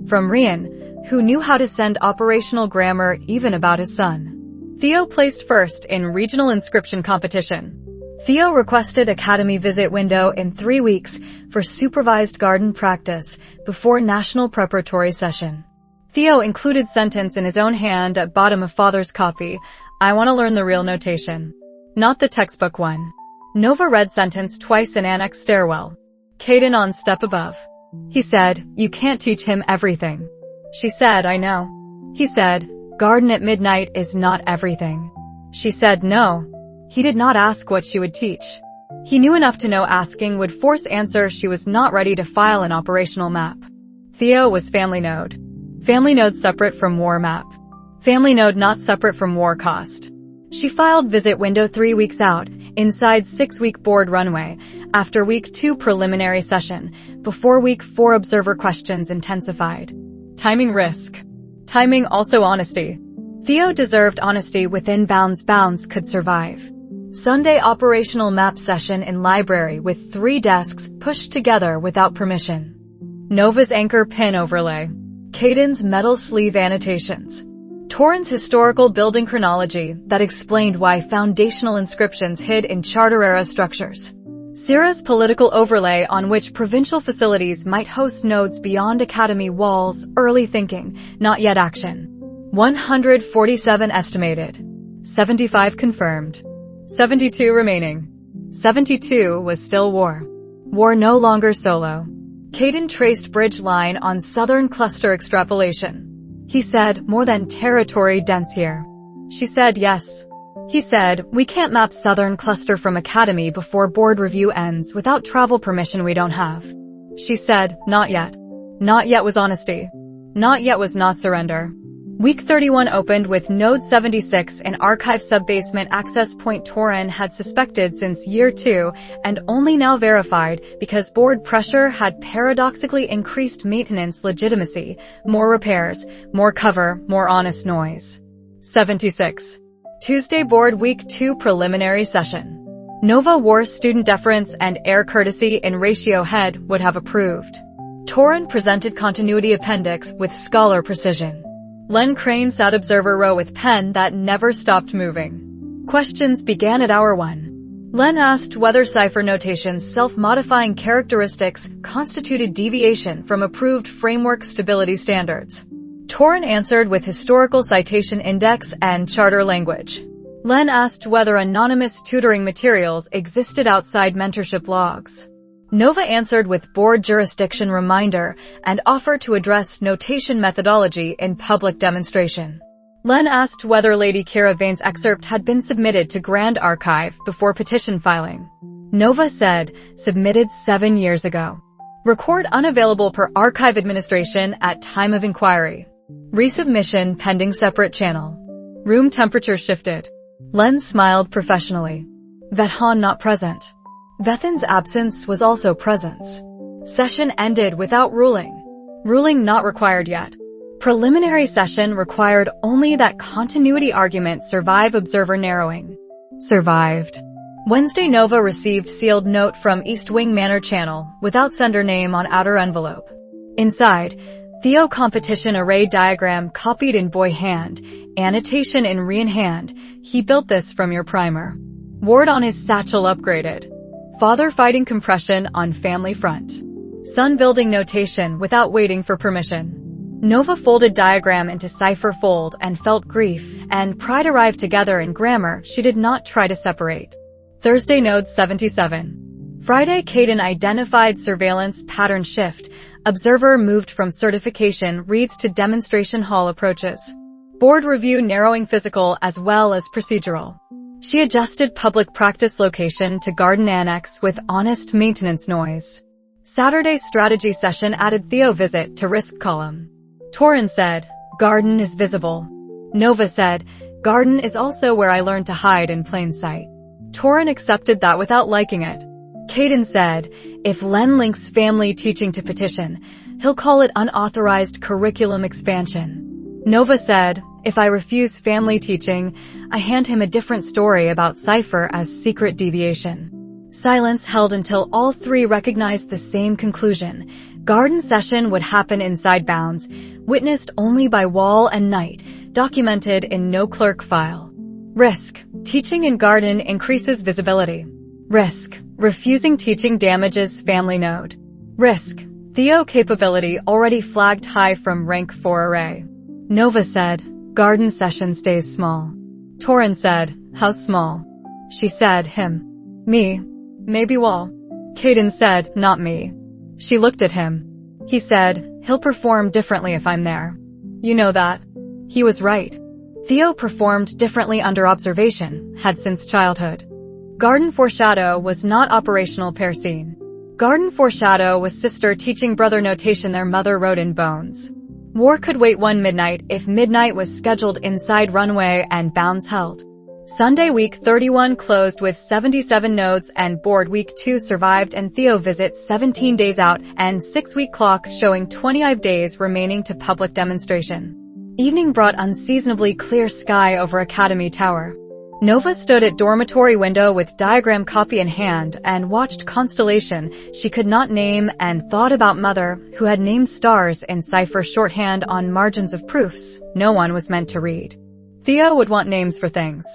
[SPEAKER 1] From Rian, who knew how to send operational grammar even about his son. Theo placed first in regional inscription competition. Theo requested academy visit window in 3 weeks for supervised garden practice before national preparatory session. Theo included sentence in his own hand at bottom of father's copy. I want to learn the real notation. Not the textbook one. Nova read sentence twice in annex stairwell. Caden on step above. He said, you can't teach him everything. She said, I know. He said, garden at midnight is not everything. She said, no. He did not ask what she would teach. He knew enough to know asking would force answer she was not ready to file an operational map. Theo was family node. Family node separate from war map. Family node not separate from war cost. She filed visit window 3 weeks out, inside 6-week board runway, after week 2 preliminary session, before week 4 observer questions intensified. Timing risk. Timing also honesty. Theo deserved honesty within bounds could survive. Sunday operational map session in library with 3 desks pushed together without permission. Nova's anchor pin overlay. Caden's metal sleeve annotations. Torin's historical building chronology that explained why foundational inscriptions hid in charter-era structures. Sierra's political overlay on which provincial facilities might host nodes beyond academy walls, early thinking, not yet action. 147 estimated. 75 confirmed. 72 remaining. 72 was still war. War no longer solo. Caden traced bridge line on southern cluster extrapolation. He said, more than territory dense here. She said, yes. He said, we can't map southern cluster from academy before board review ends without travel permission we don't have. She said, not yet. Not yet was honesty. Not yet was not surrender. Week 31 opened with Node 76, an archive subbasement access point Torin had suspected since year 2 and only now verified because board pressure had paradoxically increased maintenance legitimacy, more repairs, more cover, more honest noise. 76. Tuesday board week 2 preliminary session. Nova War student deference and air courtesy in ratio head would have approved. Torin presented continuity appendix with scholar precision. Len Crane sat observer row with pen that never stopped moving. Questions began at hour 1. Len asked whether Cipher notation's self-modifying characteristics constituted deviation from approved framework stability standards. Torin answered with historical citation index and charter language. Len asked whether anonymous tutoring materials existed outside mentorship logs. Nova answered with board jurisdiction reminder and offered to address notation methodology in public demonstration. Len asked whether Lady Kira Vane's excerpt had been submitted to Grand Archive before petition filing. Nova said, submitted 7 years ago. Record unavailable per archive administration at time of inquiry. Resubmission pending separate channel. Room temperature shifted. Len smiled professionally. Vethan not present. Vethan's absence was also presence. Session ended without ruling. Ruling not required yet. Preliminary session required only that continuity argument survive observer narrowing. Survived. Wednesday Nova received sealed note from East Wing Manor channel without sender name on outer envelope. Inside, Theo competition array diagram copied in boy hand, annotation in Rian hand. He built this from your primer. Ward on his satchel upgraded. Father fighting compression on family front. Son building notation without waiting for permission. Nova folded diagram into Cipher fold and felt grief, and pride arrived together in grammar she did not try to separate. Thursday Node 77. Friday Caden identified surveillance pattern shift. Observer moved from certification reads to demonstration hall approaches. Board review narrowing physical as well as procedural. She adjusted public practice location to garden annex with honest maintenance noise. Saturday strategy session added Theo visit to risk column. Torin said, garden is visible. Nova said, garden is also where I learned to hide in plain sight. Torin accepted that without liking it. Caden said, if Len links family teaching to petition, he'll call it unauthorized curriculum expansion. Nova said, if I refuse family teaching, I hand him a different story about Cipher as secret deviation. Silence held until all three recognized the same conclusion. Garden session would happen inside bounds, witnessed only by Wall and Knight, documented in no clerk file. Risk. Teaching in garden increases visibility. Risk. Refusing teaching damages family node. Risk. Theo capability already flagged high from rank 4 array. Nova said, garden session stays small. Torin said, how small? She said, him. Me. Maybe Wall. Caden said, not me. She looked at him. He said, he'll perform differently if I'm there. You know that. He was right. Theo performed differently under observation, had since childhood. Garden Foreshadow was not operational per scene. Garden Foreshadow was sister teaching brother notation their mother wrote in bones. War could wait 1 midnight if midnight was scheduled inside runway and bounds held. Sunday week 31 closed with 77 nodes and board week 2 survived and Theo visits 17 days out and 6-week clock showing 25 days remaining to public demonstration. Evening brought unseasonably clear sky over Academy Tower. Nova stood at dormitory window with diagram copy in hand and watched constellation she could not name and thought about mother, who had named stars in Cipher shorthand on margins of proofs no one was meant to read. Theo would want names for things.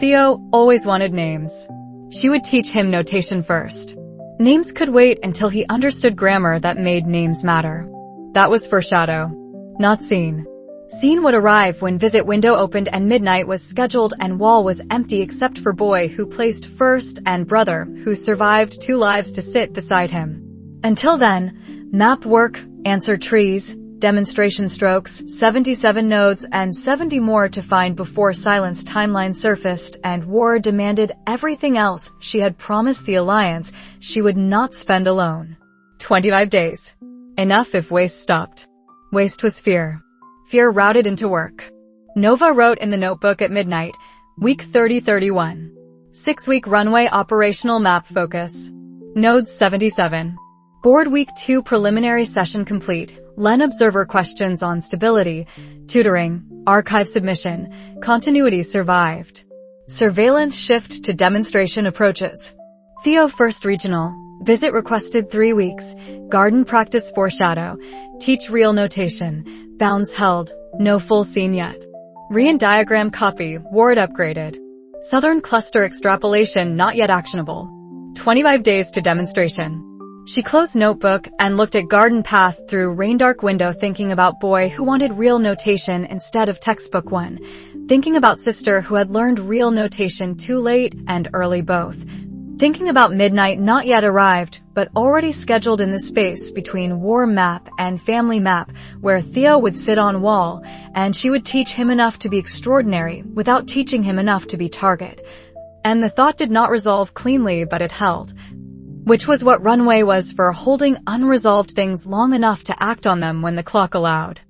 [SPEAKER 1] Theo always wanted names. She would teach him notation first. Names could wait until he understood grammar that made names matter. That was foreshadow. Not seen. Scene would arrive when visit window opened and midnight was scheduled and wall was empty except for boy who placed first and brother who survived 2 lives to sit beside him. Until then, map work, answer trees, demonstration strokes, 77 nodes and 70 more to find before silence timeline surfaced and war demanded everything else she had promised the Alliance she would not spend alone. 25 days. Enough if waste stopped. Waste was fear. Fear routed into work. Nova wrote in the notebook at midnight, week 30-31. 6-week runway operational map focus. Nodes 77. Board week 2 preliminary session complete. Len observer questions on stability, tutoring, archive submission, continuity survived. Surveillance shift to demonstration approaches. Theo first regional, Visit requested 3 weeks. Garden practice foreshadow. Teach real notation. Bounds held. No full scene yet. Re-and diagram copy. Ward upgraded. Southern cluster extrapolation not yet actionable. 25 days to demonstration. She closed notebook and looked at garden path through rain-dark window, thinking about boy who wanted real notation instead of textbook one. Thinking about sister who had learned real notation too late and early both. Thinking about midnight not yet arrived, but already scheduled in the space between war map and family map, where Theo would sit on wall, and she would teach him enough to be extraordinary without teaching him enough to be target. And the thought did not resolve cleanly, but it held. Which was what runway was for, holding unresolved things long enough to act on them when the clock allowed.